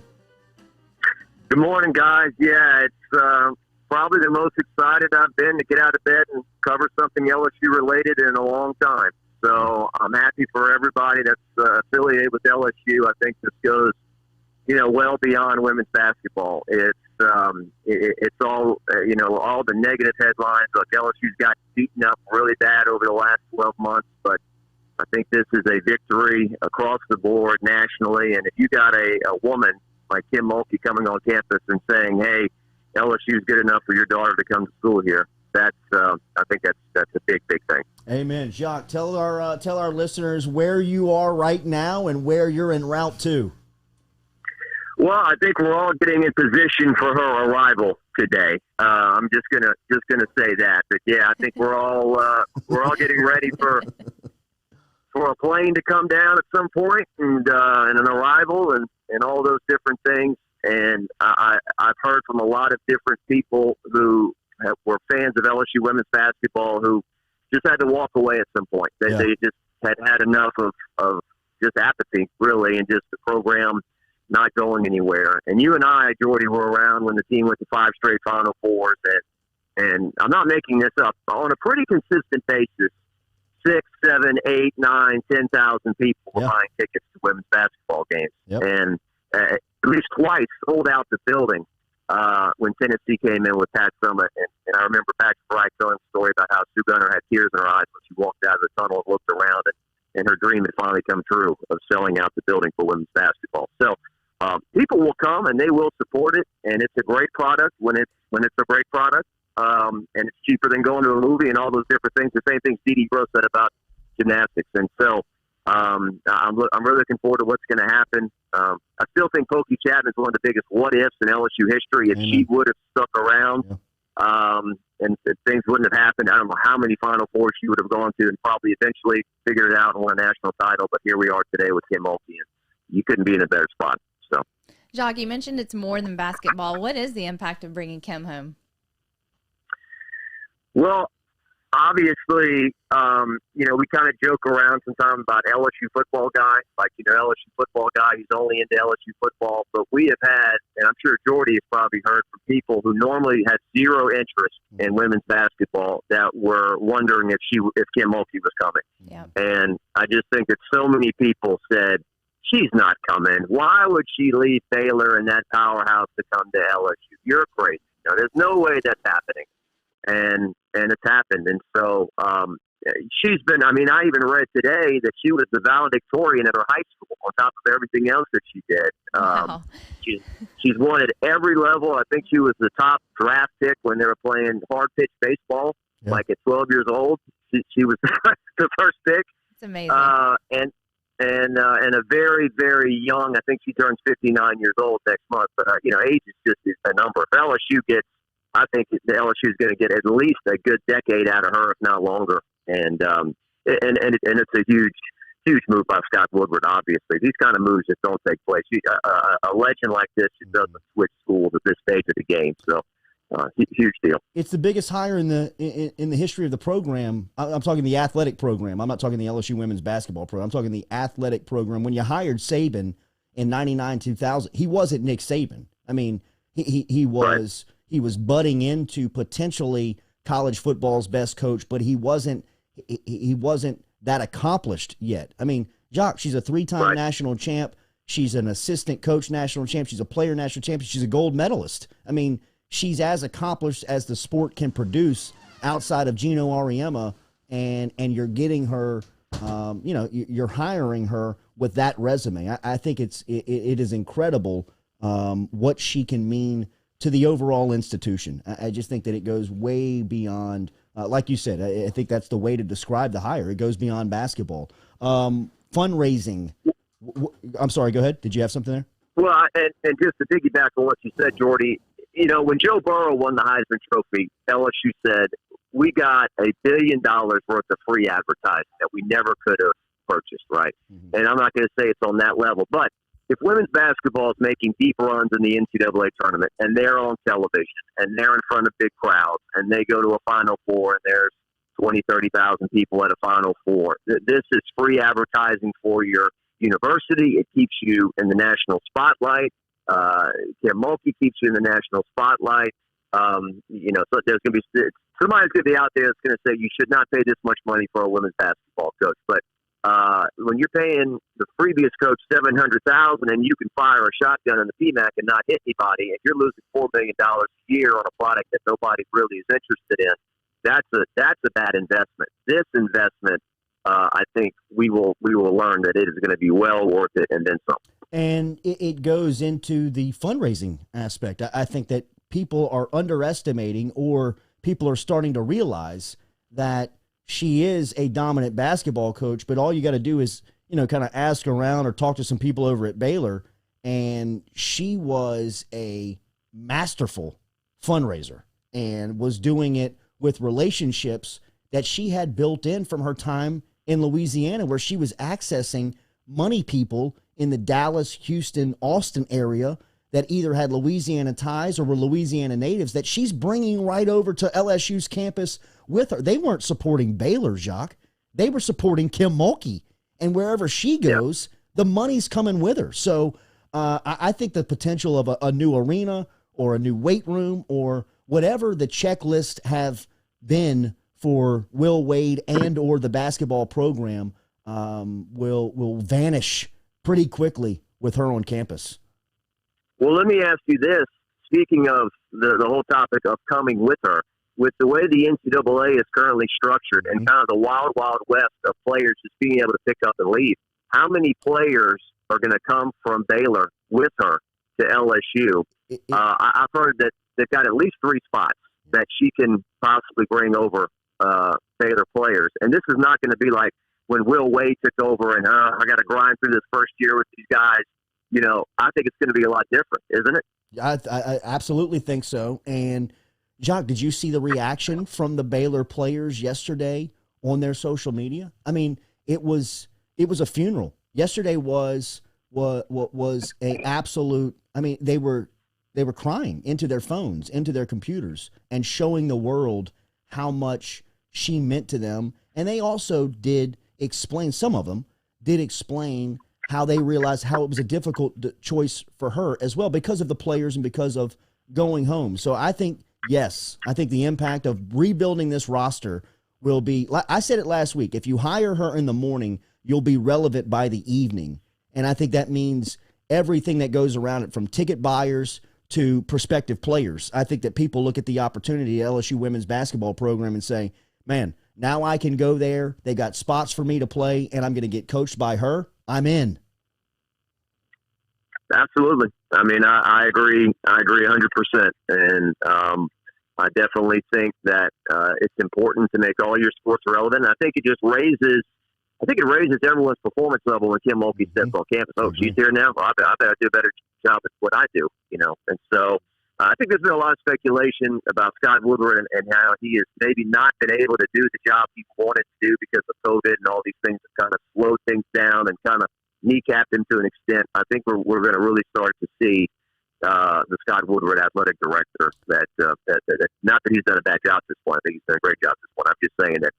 Good morning, guys. Yeah, it's probably the most excited I've been to get out of bed and cover something LSU related in a long time. So I'm happy for everybody that's affiliated with LSU. I think this goes, well beyond women's basketball. It's all, all the negative headlines. Look, LSU's got beaten up really bad over the last 12 months, but I think this is a victory across the board nationally. And if you got a woman like Kim Mulkey coming on campus and saying, hey, LSU's good enough for your daughter to come to school here, I think that's a big thing. Amen. Jacques, tell our listeners where you are right now and where you're en route to. Well, I think we're all getting in position for her arrival today. I'm just gonna say that. But yeah, I think we're all getting ready for a plane to come down at some point and an arrival and all those different things. And I've heard from a lot of different people who were fans of LSU women's basketball who just had to walk away at some point. They just had enough of just apathy, really, and just the program not going anywhere. And you and I, Jordy, were around when the team went to 5 straight Final Fours. And I'm not making this up. On a pretty consistent basis, 6, 7, 8, 9, 10,000 people were buying tickets to women's basketball games. Yep. And at least twice sold out the building. When Tennessee came in with Pat Summitt, and I remember Patrick Wright telling a story about how Sue Gunner had tears in her eyes when she walked out of the tunnel and looked around, and her dream had finally come true of selling out the building for women's basketball. So people will come and they will support it, and it's a great product when it's a great product, and it's cheaper than going to a movie and all those different things. The same things Dee Gross said about gymnastics, and so I'm really looking forward to what's going to happen. I still think Pokey Chapman is one of the biggest what-ifs in LSU history. If she would have stuck around and if things wouldn't have happened, I don't know how many Final Fours she would have gone to and probably eventually figured it out and won a national title. But here we are today with Kim Mulkey, and you couldn't be in a better spot. So, Jacques, you mentioned it's more than basketball. What is the impact of bringing Kim home? Well, obviously, we kind of joke around sometimes about LSU football guy. Like, LSU football guy, he's only into LSU football. But we have had, and I'm sure Jordy has probably heard from people who normally had zero interest in women's basketball that were wondering if Kim Mulkey was coming. Yeah. And I just think that so many people said, she's not coming. Why would she leave Baylor and that powerhouse to come to LSU? You're crazy. There's no way that's happening. And it's happened. And so she's been, I even read today that she was the valedictorian at her high school on top of everything else that she did. Wow. She's won at every level. I think she was the top draft pick when they were playing hard pitch baseball, like at 12 years old. She was the first pick. It's amazing. And a very, very young, I think she turns 59 years old next month. But, age is just a number. If LSU gets I think the LSU is going to get at least a good decade out of her, if not longer. And it's a huge move by Scott Woodward. Obviously, these kind of moves just don't take place. A legend like this just doesn't switch schools at this stage of the game. So, huge deal. It's the biggest hire in the history of the program. I'm talking the athletic program. I'm not talking the LSU women's basketball program. I'm talking the athletic program. When you hired Saban in '99, 2000, he wasn't Nick Saban. I mean, he was butting into potentially college football's best coach, but he wasn't that accomplished yet. I mean, Jacques, she's a 3-time national champ. She's an assistant coach national champ. She's a player national champion. She's a gold medalist. I mean, she's as accomplished as the sport can produce outside of Gino Auriemma, and you're getting her, you're hiring her with that resume. I think it is incredible what she can mean to the overall institution. I just think that it goes way beyond, like you said, I think that's the way to describe the hire. It goes beyond basketball. Fundraising. I'm sorry, go ahead. Did you have something there? Well, and just to piggyback on what you said, Jordy, when Joe Burrow won the Heisman Trophy, LSU said, we got $1 billion worth of free advertising that we never could have purchased, right? Mm-hmm. And I'm not going to say it's on that level, but if women's basketball is making deep runs in the NCAA tournament and they're on television and they're in front of big crowds and they go to a Final Four and there's 20, 30,000 people at a Final Four, this is free advertising for your university. It keeps you in the national spotlight. Kim Mulkey keeps you in the national spotlight. So there's going to be somebody's going to be out there that's going to say you should not pay this much money for a women's basketball coach. But when you're paying the previous coach $700,000 and you can fire a shotgun in the PMAC and not hit anybody, and you're losing $4 million a year on a product that nobody really is interested in, that's a bad investment. This investment, I think we will learn that it is going to be well worth it, and then some. And it goes into the fundraising aspect. I think that people are underestimating, or people are starting to realize that she is a dominant basketball coach, but all you got to do is, kind of ask around or talk to some people over at Baylor, and she was a masterful fundraiser and was doing it with relationships that she had built in from her time in Louisiana, where she was accessing money people in the Dallas, Houston, Austin area that either had Louisiana ties or were Louisiana natives that she's bringing right over to LSU's campus with her. They weren't supporting Baylor, Jacques. They were supporting Kim Mulkey. And wherever she goes, the money's coming with her. So I think the potential of a new arena or a new weight room or whatever the checklist have been for Will Wade and or the basketball program will vanish pretty quickly with her on campus. Well, let me ask you this. Speaking of the whole topic of coming with her, with the way the NCAA is currently structured and kind of the wild, wild west of players just being able to pick up and leave, how many players are going to come from Baylor with her to LSU? I've heard that they've got at least 3 spots that she can possibly bring over Baylor players. And this is not going to be like when Will Wade took over and I got to grind through this first year with these guys. I think it's going to be a lot different, isn't it? I absolutely think so. And Jacques, did you see the reaction from the Baylor players yesterday on their social media? I mean, it was a funeral. Yesterday was a absolute. I mean, they were crying into their phones, into their computers, and showing the world how much she meant to them. And they also did explain. Some of them did explain how they realized how it was a difficult choice for her as well because of the players and because of going home. So I think, yes, I think the impact of rebuilding this roster will be, I said it last week, if you hire her in the morning, you'll be relevant by the evening. And I think that means everything that goes around it, from ticket buyers to prospective players. I think that people look at the opportunity at LSU women's basketball program and say, man, now I can go there. They got spots for me to play, and I'm going to get coached by her. I'm in. Absolutely. I mean, I agree. I agree 100%. And I definitely think that it's important to make all your sports relevant. I think it just raises everyone's performance level when Kim Mulkey steps on campus. Oh, she's here now. Well, I bet I do a better job at what I do, And so I think there's been a lot of speculation about Scott Woodward and how he has maybe not been able to do the job he wanted to do because of COVID and all these things that kind of slowed things down and kind of kneecapped him to an extent. I think we're going to really start to see the Scott Woodward athletic director that not that he's done a bad job at this point. I think he's done a great job at this point. I'm just saying that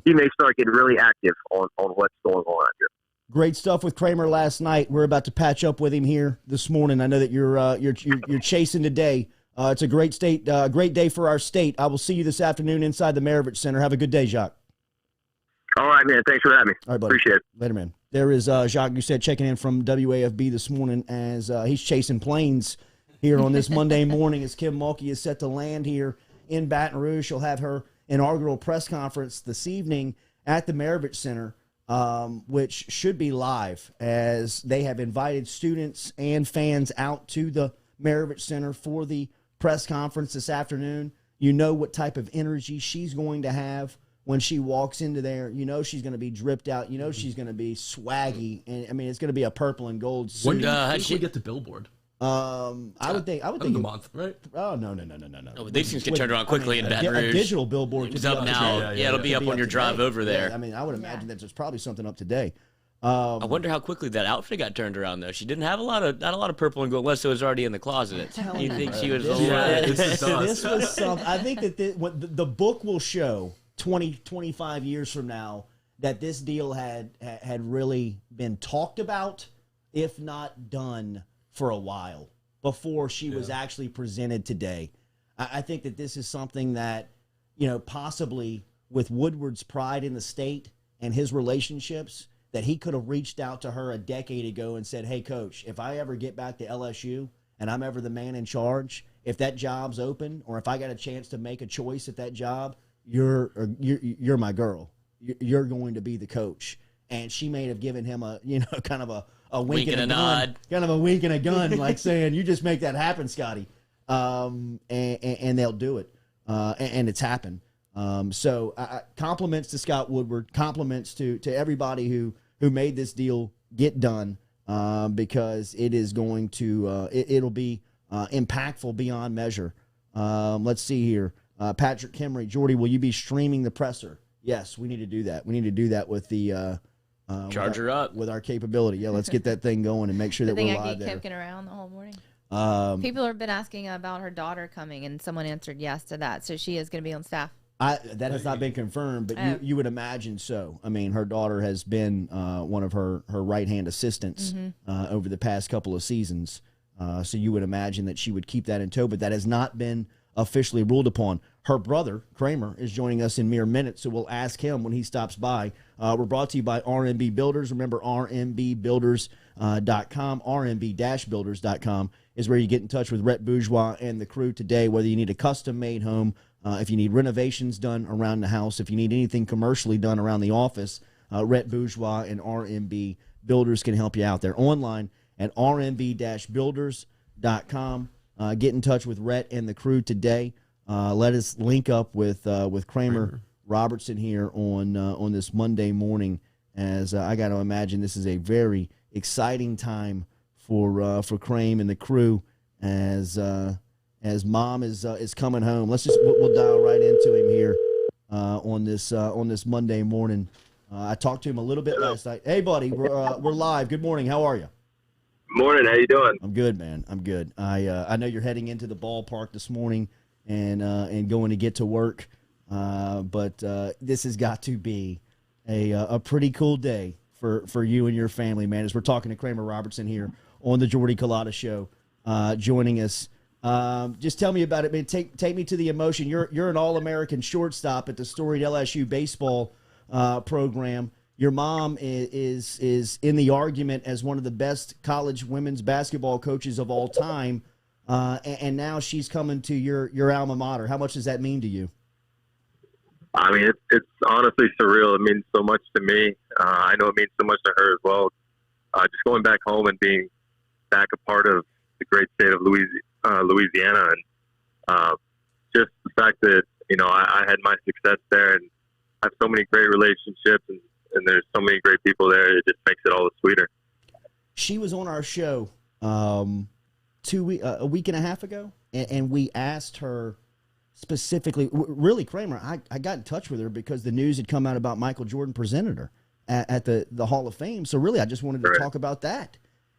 he may start getting really active on what's going on out here. Great stuff with Kramer last night. We're about to patch up with him here this morning. I know that you're chasing today. It's a great day for our state. I will see you this afternoon inside the Maravich Center. Have a good day, Jacques. All right, man. Thanks for having me. All right, buddy. Appreciate it. Later, man. There is Jacques Doucet checking in from WAFB this morning as he's chasing planes here on this Monday morning as Kim Mulkey is set to land here in Baton Rouge. She'll have her inaugural press conference this evening at the Maravich Center. Which should be live as they have invited students and fans out to the Maravich Center for the press conference this afternoon. You know what type of energy she's going to have when she walks into there. You know she's going to be dripped out. You know she's going to be swaggy. And, I mean, it's going to be a purple and gold suit. When did we get to Billboard? I would think a month, right? Oh, no. Oh, these things get turned around quickly in Baton Rouge. A digital billboard. It's up now. Yeah, it'll be up on your drive over there. Yeah, I mean, I would imagine that there's probably something up today. I wonder how quickly that outfit got turned around, though. She didn't have not a lot of purple and gold, unless it was already in the closet. You think she was this was something. I think that the book will show 25 years from now that this deal had really been talked about, if not done, for a while before she was actually presented today. I think that this is something that, possibly with Woodward's pride in the state and his relationships, that he could have reached out to her a decade ago and said, hey, Coach, if I ever get back to LSU and I'm ever the man in charge, if that job's open or if I got a chance to make a choice at that job, you're my girl. You're going to be the coach. And she may have given him a wink and a nod, kind of a wink and a gun, like saying, you just make that happen, Scotty. And they'll do it. And it's happened. So compliments to Scott Woodward, compliments to everybody who made this deal get done, because it is going to, it'll be impactful beyond measure. Let's see here. Patrick Kimry, Jordy, will you be streaming the presser? Yes, we need to do that. We need to do that with the, charger up with our capability. Yeah, let's get that thing going and make sure that we're live there. I kept around the whole morning. People have been asking about her daughter coming, and someone answered yes to that. So she is going to be on staff. That has not been confirmed, but you would imagine so. I mean, her daughter has been one of her right-hand assistants over the past couple of seasons. So you would imagine that she would keep that in tow, but that has not been officially ruled upon. Her brother, Kramer, is joining us in mere minutes, so we'll ask him when he stops by. We're brought to you by RMB Builders. Remember, rmbbuilders.com, rmb-builders.com is where you get in touch with Rhett Bourgeois and the crew today, whether you need a custom-made home, if you need renovations done around the house, if you need anything commercially done around the office, Rhett Bourgeois and RMB Builders can help you out there. Online at rmb-builders.com. Get in touch with Rhett and the crew today. Let us link up with Kramer Robertson here on this Monday morning, as I got to imagine this is a very exciting time for Kramer and the crew as mom is coming home. We'll dial right into him here on this Monday morning. I talked to him a little bit last night. Hey, buddy, we're live. Good morning. How are you? Morning. How you doing? I'm good, man. I'm good. I know you're heading into the ballpark this morning and going to get to work, but this has got to be a pretty cool day for you and your family, man. As we're talking to Kramer Robertson here on the Jordy Culotta Show, joining us. Just tell me about it, man. Take me to the emotion. You're an All-American shortstop at the storied LSU baseball program. Your mom is in the argument as one of the best college women's basketball coaches of all time, and now she's coming to your alma mater. How much does that mean to you? I mean, it's honestly surreal. It means so much to me. I know it means so much to her as well. Just going back home and being back a part of the great state of Louisiana, and just the fact that I had my success there and have so many great relationships and there's so many great people there. It just makes it all the sweeter. She was on our show a week and a half ago, and we asked her specifically. Really, Kramer, I got in touch with her because the news had come out about Michael Jordan presented her at the Hall of Fame. So really, I just wanted to talk about that.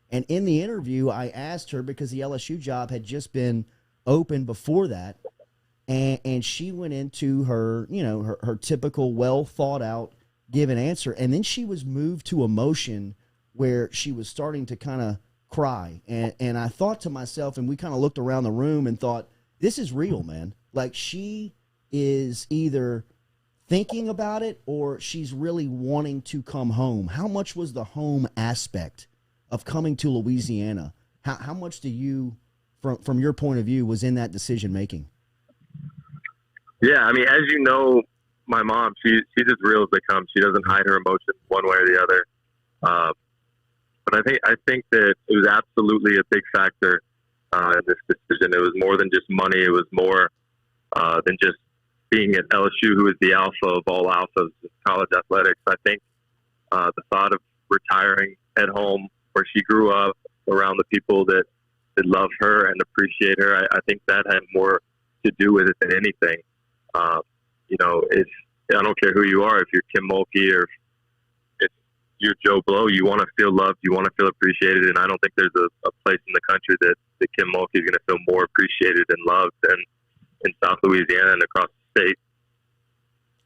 And in the interview, I asked her because the LSU job had just been open before that, and she went into her, her typical well thought out given answer, and then she was moved to emotion where she was starting to kind of cry, and I thought to myself, and we kind of looked around the room and thought, this is real, man. Like, she is either thinking about it or she's really wanting to come home. How much was the home aspect of coming to Louisiana? How much do you, from your point of view, was in that decision making? Yeah, I mean, as you know, my mom, she's as real as they come. She doesn't hide her emotions one way or the other. But I think that it was absolutely a big factor in this decision. It was more than just money. It was more than just being at LSU, who is the alpha of all alphas in college athletics. I think the thought of retiring at home where she grew up around the people that love her and appreciate her, I think that had more to do with it than anything. I don't care who you are, if you're Kim Mulkey or if you're Joe Blow, you want to feel loved, you want to feel appreciated, and I don't think there's a place in the country that Kim Mulkey is going to feel more appreciated and loved than in South Louisiana and across the state.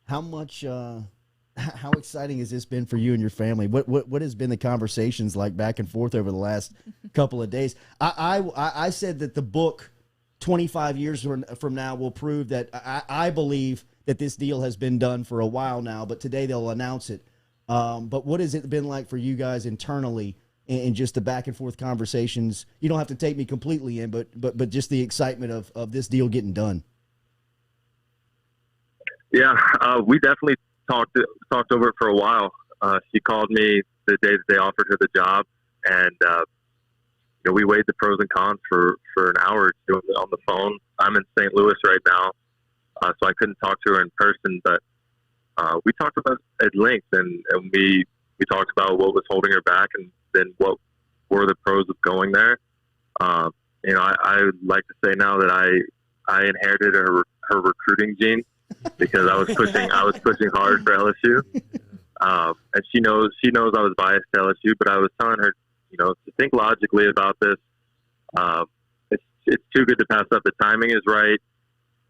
How much, how exciting has this been for you and your family? What has been the conversations like back and forth over the last couple of days? I said that the book 25 years from now will prove that I believe that this deal has been done for a while now, but today they'll announce it. But what has it been like for you guys internally and just the back and forth conversations? You don't have to take me completely in, but just the excitement of this deal getting done. Yeah, we definitely talked over it for a while. She called me the day that they offered her the job, and we weighed the pros and cons for an hour or two on the phone. I'm in St. Louis right now, so I couldn't talk to her in person, but we talked about it at length, and we talked about what was holding her back and then what were the pros of going there. I would like to say now that I inherited her recruiting gene because I was pushing hard for LSU. And she knows I was biased to LSU, but I was telling her, to think logically about this. It's too good to pass up. The timing is right,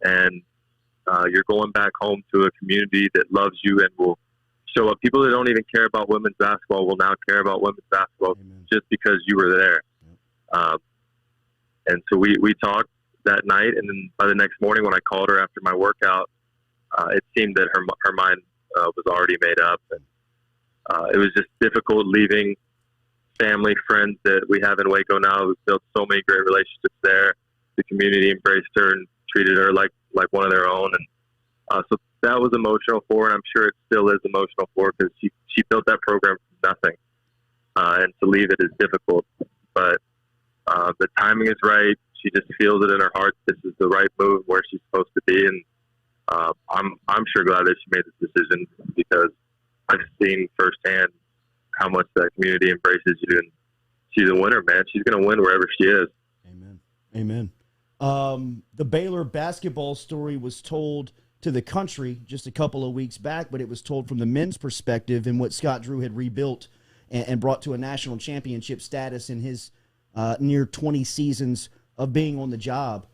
and you're going back home to a community that loves you and will show up. People that don't even care about women's basketball will now care about women's basketball. Amen. Just because you were there. And so we talked that night, and then by the next morning when I called her after my workout, it seemed that her mind was already made up. And it was just difficult leaving family, friends that we have in Waco now. We've built so many great relationships there. The community embraced her and treated her like one of their own. And so that was emotional for her, and I'm sure it still is emotional for her because she built that program from nothing. And to leave it is difficult. But the timing is right. She just feels it in her heart. This is the right move where she's supposed to be. And I'm sure glad that she made this decision because I've seen firsthand how much that community embraces you, and she's a winner, man. She's going to win wherever she is. Amen. The Baylor basketball story was told to the country just a couple of weeks back, but it was told from the men's perspective and what Scott Drew had rebuilt and brought to a national championship status in his near 20 seasons of being on the job.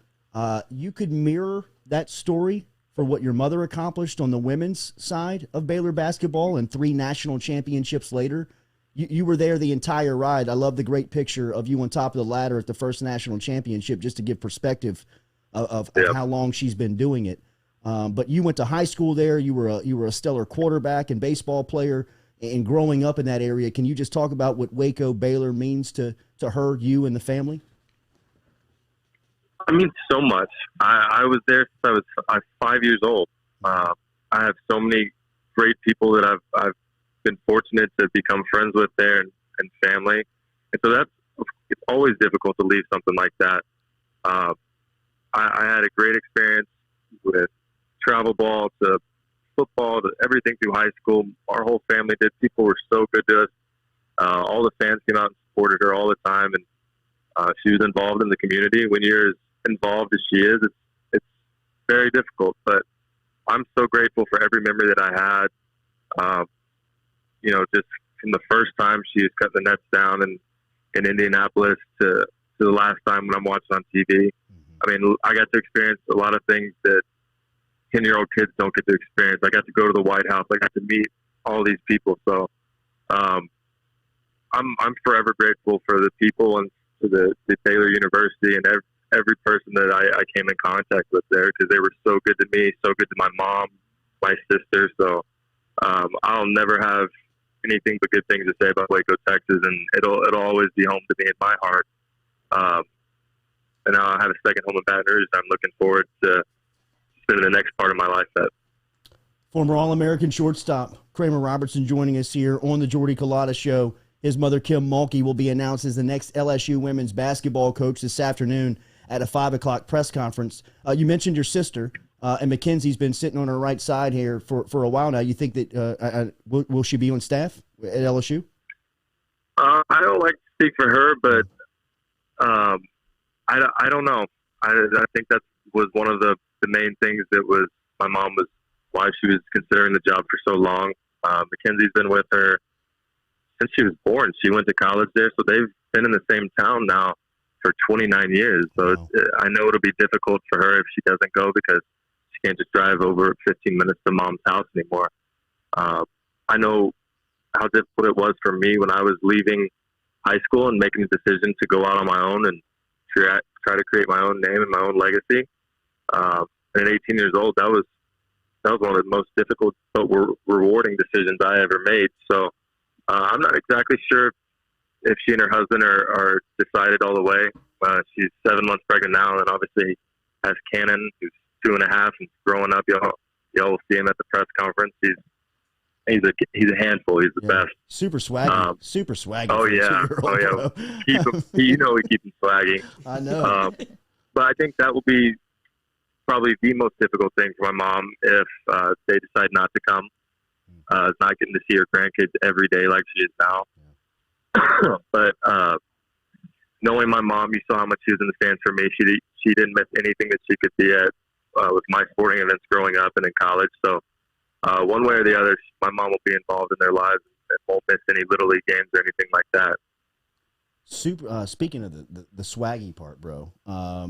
You could mirror that story for what your mother accomplished on the women's side of Baylor basketball and 3 national championships later. You were there the entire ride. I love the great picture of you on top of the ladder at the first national championship just to give perspective of how long she's been doing it. But you went to high school there. You were a stellar quarterback and baseball player, and growing up in that area. Can you just talk about what Waco Baylor means to her, you, and the family? I mean, so much. I was there since I was 5 years old. I have so many great people that I've been fortunate to become friends with there and family. And so it's always difficult to leave something like that. I had a great experience with travel ball to football to everything through high school. Our whole family did. People were so good to us. All the fans came out and supported her all the time. And She was involved in the community. When you're as involved as she is, it's very difficult. But I'm so grateful for every memory that I had. Just from the first time she was cutting the nets down in Indianapolis to the last time when I'm watching on TV. I mean, I got to experience a lot of things that 10-year-old kids don't get to experience. I got to go to the White House. I got to meet all these people. So I'm forever grateful for the people and to the Baylor University and every person that I came in contact with there, because they were so good to me, so good to my mom, my sister. So I'll never have anything but good things to say about Waco, Texas, and it'll always be home to me in my heart. And now I have a second home in Baton Rouge. I'm looking forward to spending the next part of my life at. Former All-American shortstop Kramer Robertson joining us here on the Jordy Culotta Show. His mother, Kim Mulkey, will be announced as the next LSU women's basketball coach this afternoon at a 5 o'clock press conference. You mentioned your sister, and Mackenzie's been sitting on her right side here for a while now. You think that will she be on staff at LSU? I don't like to speak for her, but I don't know. I think that was one of the main things that was my mom was why she was considering the job for so long. Mackenzie's been with her since she was born. She went to college there, so they've been in the same town now for 29 years. So wow. I know it'll be difficult for her if she doesn't go, because she can't just drive over 15 minutes to mom's house anymore. I know how difficult it was for me when I was leaving high school and making the decision to go out on my own and try to create my own name and my own legacy. And at 18 years old, that was one of the most difficult but rewarding decisions I ever made. So I'm not exactly sure if she and her husband are decided all the way. She's 7 months pregnant now, and obviously has Cannon, who's 2.5 and growing up. Y'all will see him at the press conference. He's a handful. He's the best. Super swaggy. Super swaggy. Oh yeah. Keep him. We keep him swaggy. I know. But I think that will be probably the most difficult thing for my mom if they decide not to come. Is not getting to see her grandkids every day like she is now. Yeah. But knowing my mom, you saw how much she was in the stands for me. She didn't miss anything that she could be at with my sporting events growing up and in college. So one way or the other, my mom will be involved in their lives and won't miss any Little League games or anything like that. Super. Speaking of the swaggy part, bro,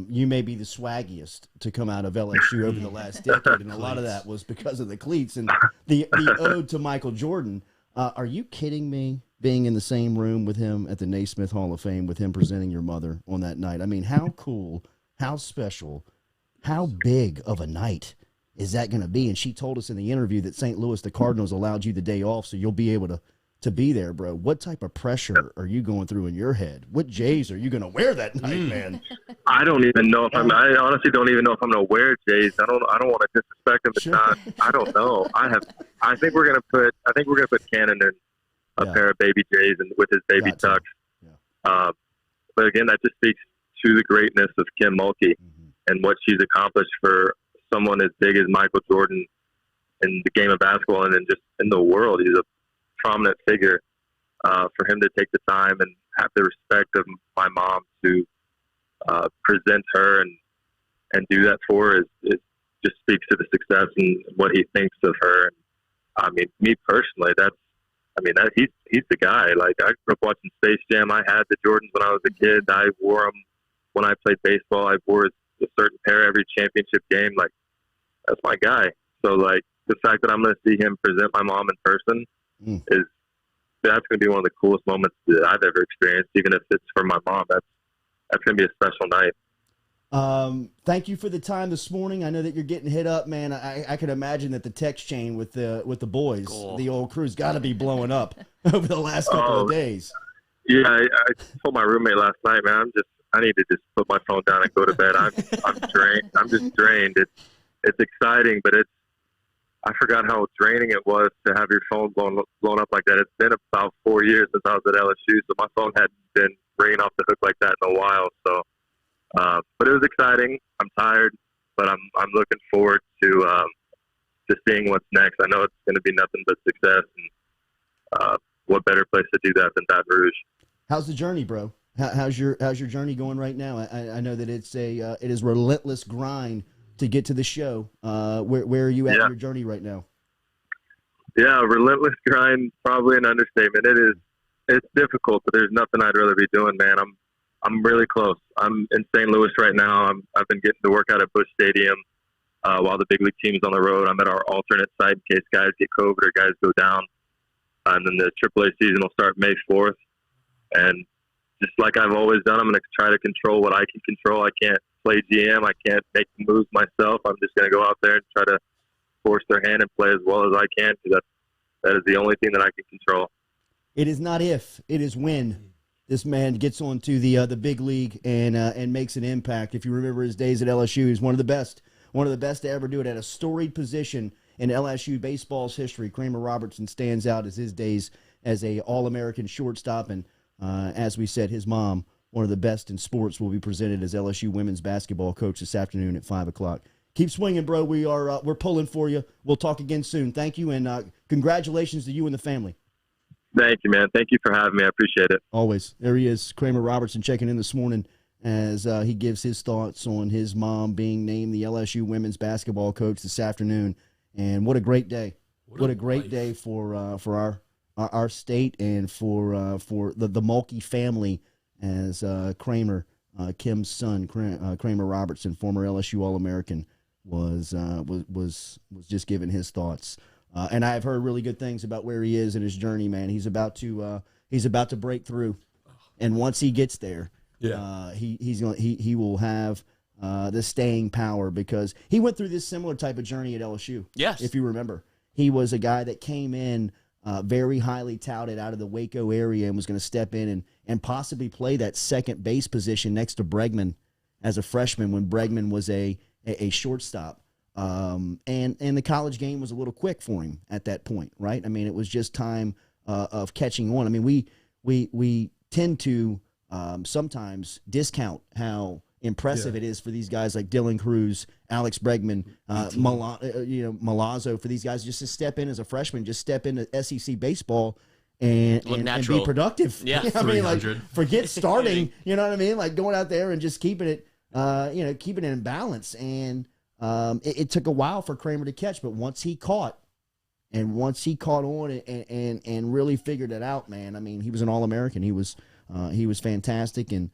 you may be the swaggiest to come out of LSU over the last decade, and a lot of that was because of the cleats and the ode to Michael Jordan. Are you kidding me? Being in the same room with him at the Naismith Hall of Fame, with him presenting your mother on that night. I mean, how cool, how special, how big of a night is that going to be? And she told us in the interview that St. Louis, the Cardinals, allowed you the day off, so you'll be able to be there, bro. What type of pressure are you going through in your head? What J's are you going to wear that night, man? I don't even know if I honestly don't even know if I'm going to wear J's. I don't want to disrespect him. It's not. I don't know. I think we're going to put Cannon in a pair of baby J's and with his baby tucks. Yeah. But again, that just speaks to the greatness of Kim Mulkey and what she's accomplished for someone as big as Michael Jordan in the game of basketball and then just in the world. He's a prominent figure. For him to take the time and have the respect of my mom to present her and do that for her is just speaks to the success and what he thinks of her. And, I mean, me personally, he's the guy. Like, I grew up watching Space Jam. I had the Jordans when I was a kid. I wore them when I played baseball. I wore a certain pair every championship game. Like, that's my guy. So, like, the fact that I'm going to see him present my mom in person that's going to be one of the coolest moments that I've ever experienced, even if it's for my mom. That's going to be a special night. Thank you for the time this morning. I know that you're getting hit up, man. I can imagine that the text chain with the boys, the old crew's got to be blowing up over the last couple of days. Yeah, I told my roommate last night, man, I need to just put my phone down and go to bed. I'm drained. I'm just drained. It's exciting, but I forgot how draining it was to have your phone blown up like that. It's been about 4 years since I was at LSU, so my phone hadn't been ringing off the hook like that in a while. So, but it was exciting. I'm tired, but I'm looking forward to seeing what's next. I know it's going to be nothing but success, and what better place to do that than Baton Rouge? How's the journey, bro? How's your journey going right now? I know that it is relentless grind to get to the show. Where are you at in your journey right now? Yeah, relentless grind, probably an understatement. It's difficult, but there's nothing I'd rather be doing, man. I'm really close. I'm in St. Louis right now. I've been getting to work out at Busch Stadium while the big league team's on the road. I'm at our alternate site in case guys get COVID or guys go down. And then the AAA season will start May 4th. And just like I've always done, I'm going to try to control what I can control. I can't play GM. I can't make the moves myself. I'm just going to go out there and try to force their hand and play as well as I can, because that is the only thing that I can control. It is not if, it is when this man gets onto the big league and makes an impact. If you remember his days at LSU, he's one of the best to ever do it at a storied position in LSU baseball's history. Kramer Robertson stands out as his days as a All-American shortstop, and as we said, his mom, one of the best in sports, will be presented as LSU women's basketball coach this afternoon at 5 o'clock. Keep swinging, bro. We're pulling for you. We'll talk again soon. Thank you, and congratulations to you and the family. Thank you, man. Thank you for having me. I appreciate it. Always. There he is, Kramer Robertson, checking in this morning as he gives his thoughts on his mom being named the LSU women's basketball coach this afternoon. And what a great day! What a great day for our state and for the Mulkey family, as Kramer, Kim's son, Kramer Robertson, former LSU All-American, was just giving his thoughts. And I've heard really good things about where he is in his journey, man. He's about to break through, and once he gets there, he will have the staying power, because he went through this similar type of journey at LSU. Yes, if you remember, he was a guy that came in very highly touted out of the Waco area and was going to step in and possibly play that second base position next to Bregman as a freshman when Bregman was a shortstop. And the college game was a little quick for him at that point, right? I mean, it was just time of catching on. I mean, we tend to sometimes discount how impressive it is for these guys like Dylan Cruz, Alex Bregman, Milazzo, for these guys just to step in as a freshman, just step into SEC baseball and be productive. Yeah, I mean, like, forget starting. You know what I mean? Like going out there and just keeping it in balance. And it took a while for Kramer to catch, but once he caught on and really figured it out, man. I mean, he was an All-American. He was fantastic, and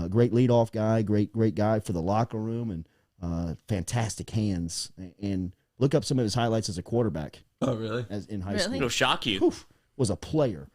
great leadoff guy, great guy for the locker room, and fantastic hands. And look up some of his highlights as a quarterback. Oh, really? As in high school, it'll shock you. Was a player.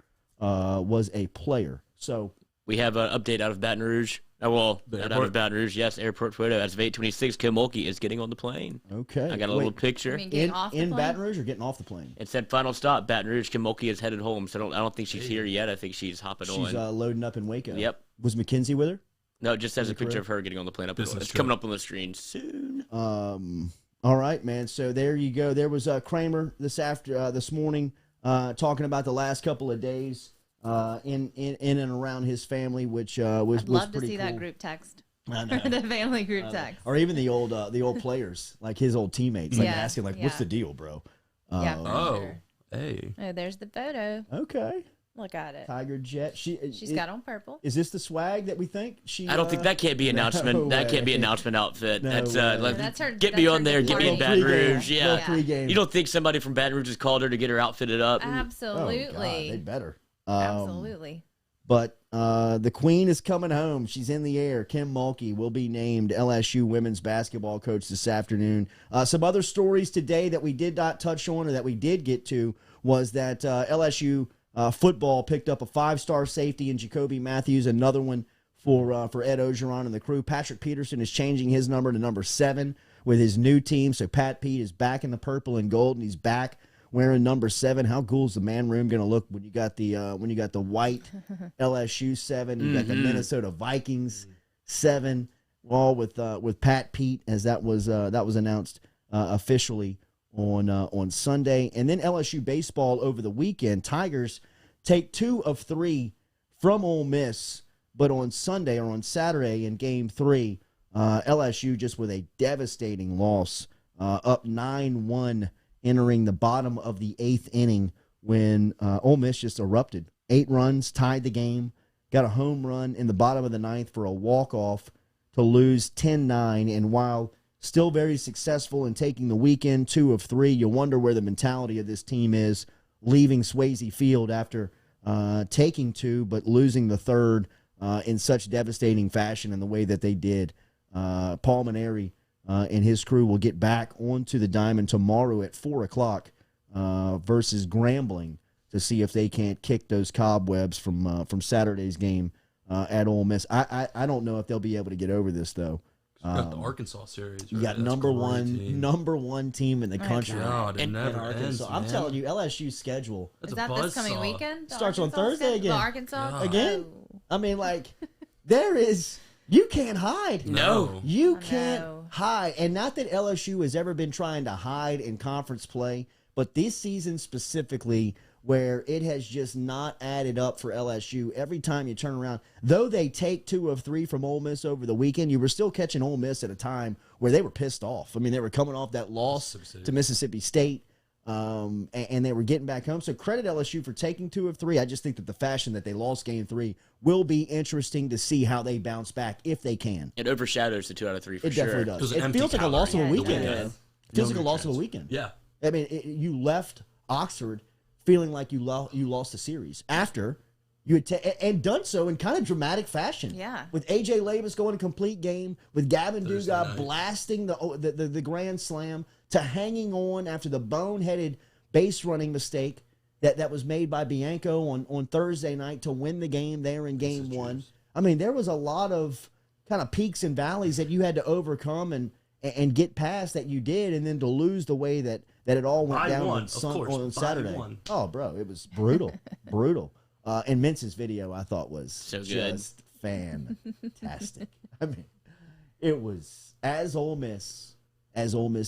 So we have an update out of Baton Rouge. Not out of Baton Rouge. Yes, airport photo. As of 8:26, Kim Mulkey is getting on the plane. Okay. I got a little picture. In Baton Rouge or getting off the plane? It said final stop, Baton Rouge. Kim Mulkey is headed home. So I don't think she's here yet. I think she's hopping on. She's loading up in Waco. Yep. Was McKenzie with her? No, it just has a picture of her getting on the plane. It's coming up on the screen soon. All right, man. So there you go. There was Kramer this morning talking about the last couple of days in and around his family, which was I'd love pretty to see cool. that group text. I know. The family group text. Or even the old players, like his old teammates, like asking, like, "What's the deal, bro?" Hey. Oh, there's the photo. Okay. Look at it. Tiger Jet. She's got on purple. Is this the swag that we think? I don't think that can't be announcement. That can't be announcement outfit. No That's way. That's her. Get me on there. Get me in Baton Rouge. Yeah. Yeah. You don't think somebody from Baton Rouge has called her to get her outfitted up? Absolutely. Oh, God, they better. Absolutely. But the queen is coming home. She's in the air. Kim Mulkey will be named LSU women's basketball coach this afternoon. Some other stories today that we did not touch on or that we did get to was that LSU football picked up a 5-star safety in Jacoby Mathews, another one for Ed Ogeron and the crew. Patrick Peterson is changing his number to number 7 with his new team. So Pat Pete is back in the purple and gold, and he's back wearing number 7. How cool is the man room going to look when you got the white LSU 7, you got the Minnesota Vikings 7, all with Pat Pete, as that was announced officially on Sunday. And then LSU baseball over the weekend. Tigers take 2 of 3 from Ole Miss, but on Sunday or on Saturday in Game 3, LSU just with a devastating loss, up 9-1. Entering the bottom of the 8th inning when Ole Miss just erupted. 8 runs, tied the game, got a home run in the bottom of the ninth for a walk-off to lose 10-9. And while still very successful in taking the weekend 2 of 3, you wonder where the mentality of this team is leaving Swayze Field after taking 2 but losing the third in such devastating fashion in the way that they did. Paul Maneri and his crew will get back onto the diamond tomorrow at 4 o'clock versus Grambling to see if they can't kick those cobwebs from Saturday's game at Ole Miss. I don't know if they'll be able to get over this, though. You got the Arkansas series. Right? You got That's number great one team in the country. God, it in never Arkansas. ends, I'm man. telling you, LSU's schedule That's Is a that this coming buzzsaw. weekend? The starts on Arkansas Thursday schedule? again. The Arkansas? God. Again? Oh. I mean, like, you can't hide. No. You I can't know. hide. And not that LSU has ever been trying to hide in conference play, but this season specifically, where it has just not added up for LSU. Every time you turn around, though they take 2 of 3 from Ole Miss over the weekend, you were still catching Ole Miss at a time where they were pissed off. I mean, they were coming off that loss to Mississippi State, and they were getting back home. So credit LSU for taking 2 of 3. I just think that the fashion that they lost game 3 will be interesting to see how they bounce back if they can. It overshadows the 2 out of 3 for It sure. definitely It does. was an It empty feels like a calorie. loss of a Yeah, weekend. it man. does. Feels like a Younger loss of a kids. weekend. Yeah. I mean, you left Oxford feeling like you lost the series after you had and done so in kind of dramatic fashion. Yeah. With A.J. Levis going a complete game, with Gavin Thursday Dugas night. blasting the grand slam, to hanging on after the boneheaded base running mistake that was made by Bianco on Thursday night to win the game there in game 1. I mean, there was a lot of kind of peaks and valleys that you had to overcome and get past that you did, and then to lose the way that it all went By down one, on, of course, on by Saturday. one. Oh, bro, it was brutal, brutal. And Mintz's video I thought was So good. just fantastic. I mean, it was as Ole Miss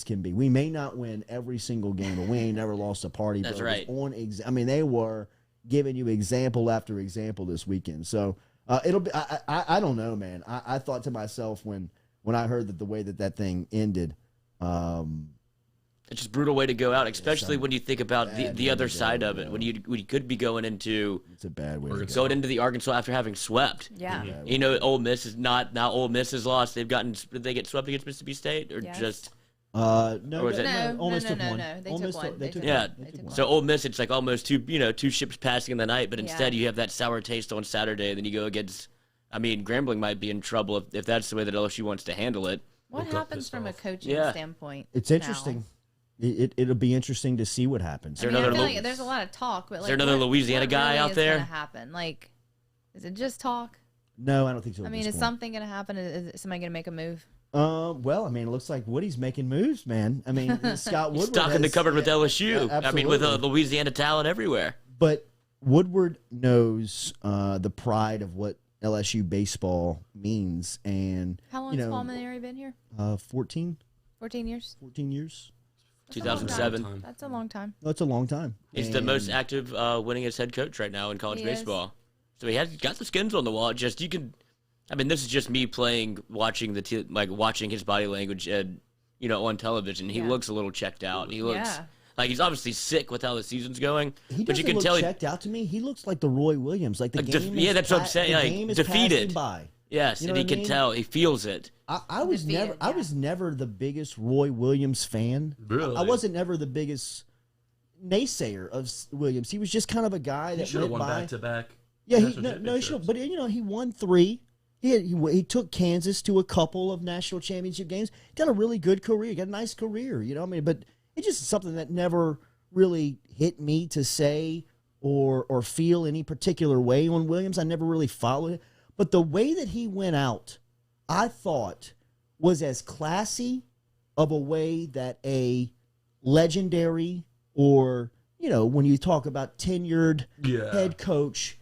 can be. We may not win every single game, but we ain't never lost a party. That's bro. It right. was I mean, they were giving you example after example this weekend. So it'll be. I don't know, man. I thought to myself when I heard that the way that thing ended. It's just a brutal way to go out, especially some when you think about bad the other way to side go, of it. bro. When you could be going into It's a bad way. to go. going into the Arkansas after having swept. Yeah. Bad way. You know, Ole Miss is not now. Ole Miss has lost. Did they get swept against Mississippi State or Yes. just? No, Or was it- Ole Miss took one. no. They Ole took Miss one. They They took took Yeah. one. They took one. So Ole Miss, it's like almost two ships passing in the night, but instead Yeah. you have that sour taste on Saturday. And then you go against. I mean, Grambling might be in trouble if that's the way that LSU wants to handle it. What Woke up happens pissed from a off. coaching Yeah. standpoint? It's now? interesting. It'll be interesting to see what happens. there I mean, I another feel Lu- like there's a lot of talk, but like, there another what- Louisiana what guy really out is there? gonna happen? Like, is it just talk? No, I don't think so. I at mean, this is point. something gonna happen? Is somebody gonna make a move? Well, I mean, it looks like Woody's making moves, man. I mean, Scott Woodward Stocking the has- cupboard with LSU. Yeah, I mean, with absolutely. Louisiana talent everywhere. But Woodward knows the pride of what LSU baseball means, and How long you has know, Paul Maneri been here? 14 years. years. That's a long 2007. time. That's a long time. That's a long time. He's the most And- active winningest head coach right now in college He is. baseball. So he has got the skins on the wall. Just you can, I mean, this is just me watching watching his body language and on television. He Yeah. looks a little checked out. He looks Yeah. like he's obviously sick with how the season's going. He but doesn't you can look tell. checked out to me. He looks like the Roy Williams, like the Like game. yeah, is that's what I'm pa- saying, the like, game is defeated. passing by. Yes, You know and he what I can mean? tell. He feels it. I was Defeated, never. I yeah. was never the biggest Roy Williams fan. Really? I wasn't never the biggest naysayer of Williams. He was just kind of a guy He that should have went won by. back to back. Yeah, he national should. championships. But he won 3. He took Kansas to a couple of national championship games. Got a really good career. Got a nice career. I mean, but it's just something that never really hit me to say or feel any particular way on Williams. I never really followed it. But the way that he went out, I thought was as classy of a way that a legendary or, when you talk about tenured Yeah. head coach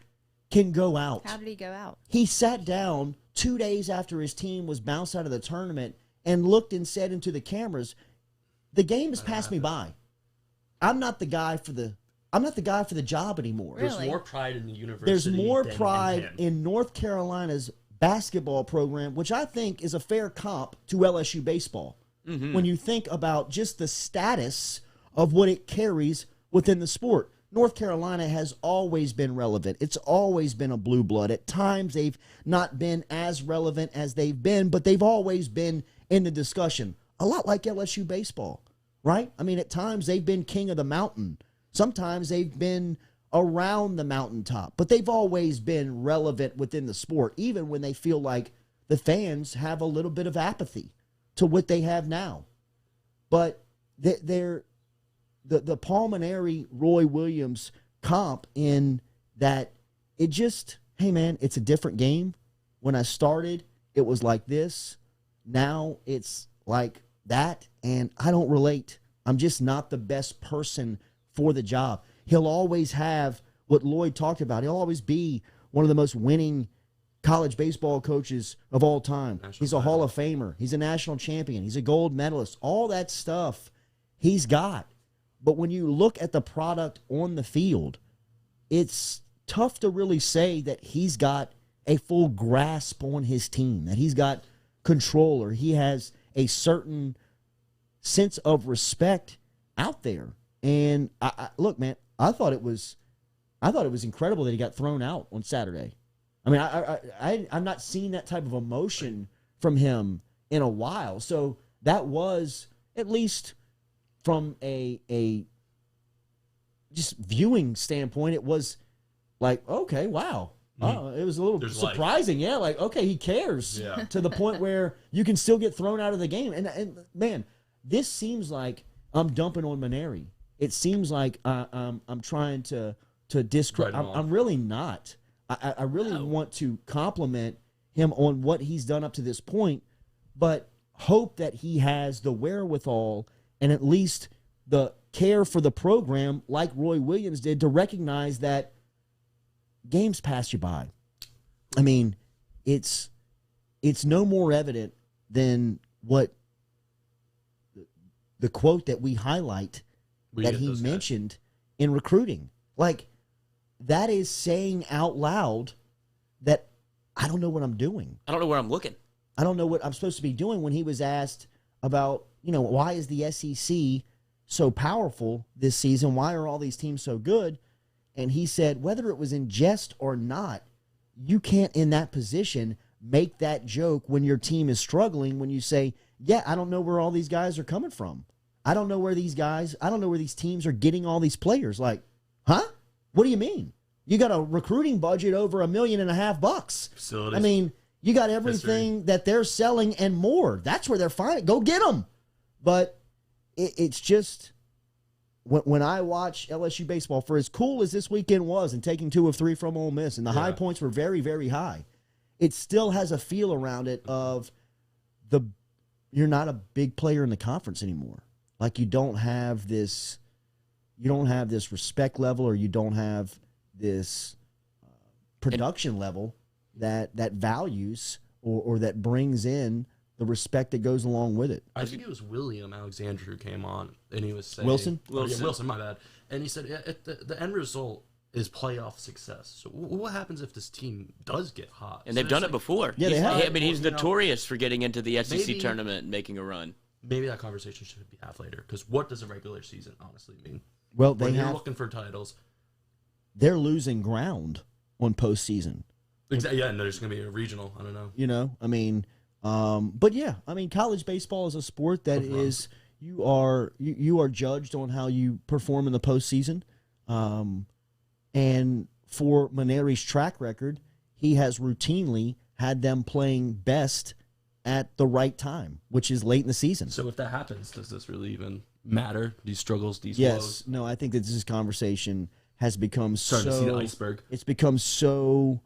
can go out. How did he go out? He sat down 2 days after his team was bounced out of the tournament and looked and said into the cameras, "The game has passed me by. I'm not the guy for the job anymore." Really? There's more pride in the university. There's more than pride him. in North Carolina's basketball program, which I think is a fair comp to LSU baseball. When you think about just the status of what it carries within the sport. North Carolina has always been relevant. It's always been a blue blood. At times, they've not been as relevant as they've been, but they've always been in the discussion. A lot like LSU baseball, right? I mean, at times, they've been king of the mountain. Sometimes they've been around the mountaintop, but they've always been relevant within the sport, even when they feel like the fans have a little bit of apathy to what they have now. But the Pulmonary Roy Williams comp in that it just, hey man, it's a different game. When I started, it was like this. Now it's like that, and I don't relate. I'm just not the best person for the job. He'll always have what Lloyd talked about. He'll always be one of the most winning college baseball coaches of all time. He's a Hall of Famer. He's a national champion. He's a gold medalist. All that stuff he's got. But when you look at the product on the field, it's tough to really say that he's got a full grasp on his team, that he's got control, or he has a certain sense of respect out there. And look, man, I thought it was incredible that he got thrown out on Saturday. I mean, I've not seen that type of emotion from him in a while. So that was, at least from a just viewing standpoint, it was like, okay, wow. It was a little surprising. Yeah, like, okay, he cares to the point where you can still get thrown out of the game. And man, this seems like I'm dumping on Maneri. It seems like I'm trying to discredit. I'm really not. I really want to compliment him on what he's done up to this point, but hope that he has the wherewithal and at least the care for the program like Roy Williams did to recognize that games pass you by. I mean, it's no more evident than what the quote that we highlight that he mentioned in recruiting. Like, that is saying out loud that I don't know what I'm doing. I don't know where I'm looking. I don't know what I'm supposed to be doing. When he was asked about, why is the SEC so powerful this season? Why are all these teams so good? And he said, whether it was in jest or not, you can't, in that position, make that joke when your team is struggling, when you say, yeah, I don't know where all these guys are coming from. I don't know where these teams are getting all these players. Like, huh? What do you mean? You got a recruiting budget over $1.5 million. Facilities. I mean, you got everything that they're selling and more. That's where they're fine. Go get them. But it's just, when I watch LSU baseball, for as cool as this weekend was and taking 2 of 3 from Ole Miss, and the high points were very, very high, it still has a feel around it of you're not a big player in the conference anymore. Like, you don't have this respect level, or you don't have this production level that values or that brings in the respect that goes along with it. I think it was William Alexander who came on, and he was saying... Wilson, my bad. And he said, the end result is playoff success. So what happens if this team does get hot? And they've done it before. Yeah, they have. I mean, he's notorious for getting into the SEC tournament and making a run. Maybe that conversation should be half later, because what does a regular season honestly mean? Well, when you're looking for titles, they're losing ground on postseason. Exactly. Yeah, and there's going to be a regional. I don't know. I mean, but yeah, I mean, college baseball is a sport that is you are judged on how you perform in the postseason. And for Maneri's track record, he has routinely had them playing best at the right time, which is late in the season. So if that happens, does this really even matter? These struggles, these yes, woes? No, I think that this conversation has become starting to see the iceberg. It's become so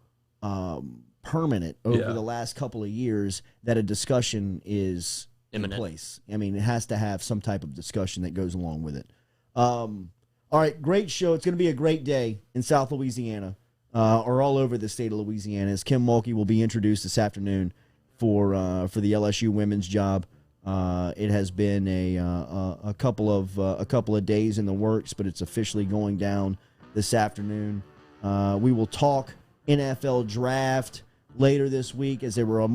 permanent over the last couple of years that a discussion is in place. I mean, it has to have some type of discussion that goes along with it. All right, great show. It's going to be a great day in South Louisiana, or all over the state of Louisiana, as Kim Mulkey will be introduced this afternoon for the LSU women's job. It has been a couple of days in the works, but it's officially going down this afternoon. We will talk NFL draft later this week, as there were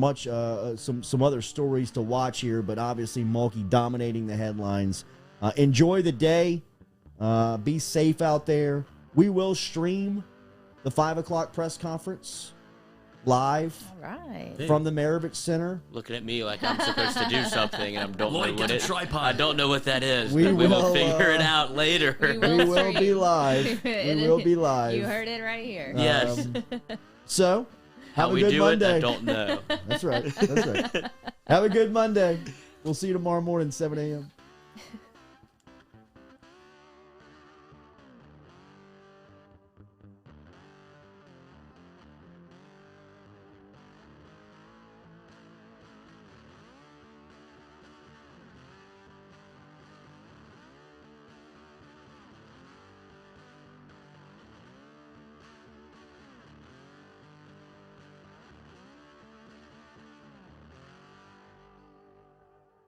some other stories to watch here, but obviously Mulkey dominating the headlines. Enjoy the day. Be safe out there. We will stream the 5 o'clock press conference live All right. from the Maravich Center. Looking at me like I'm supposed to do something, and I don't know Lloyd, what get it. a tripod. I don't know what that is. We but we will will, figure it out later. We We will be stream. live. We will be live. You heard it right here. Yes. So, How have a we good do Monday. it, I don't know. That's right. That's right. Have a good Monday. We'll see you tomorrow morning, 7 a.m.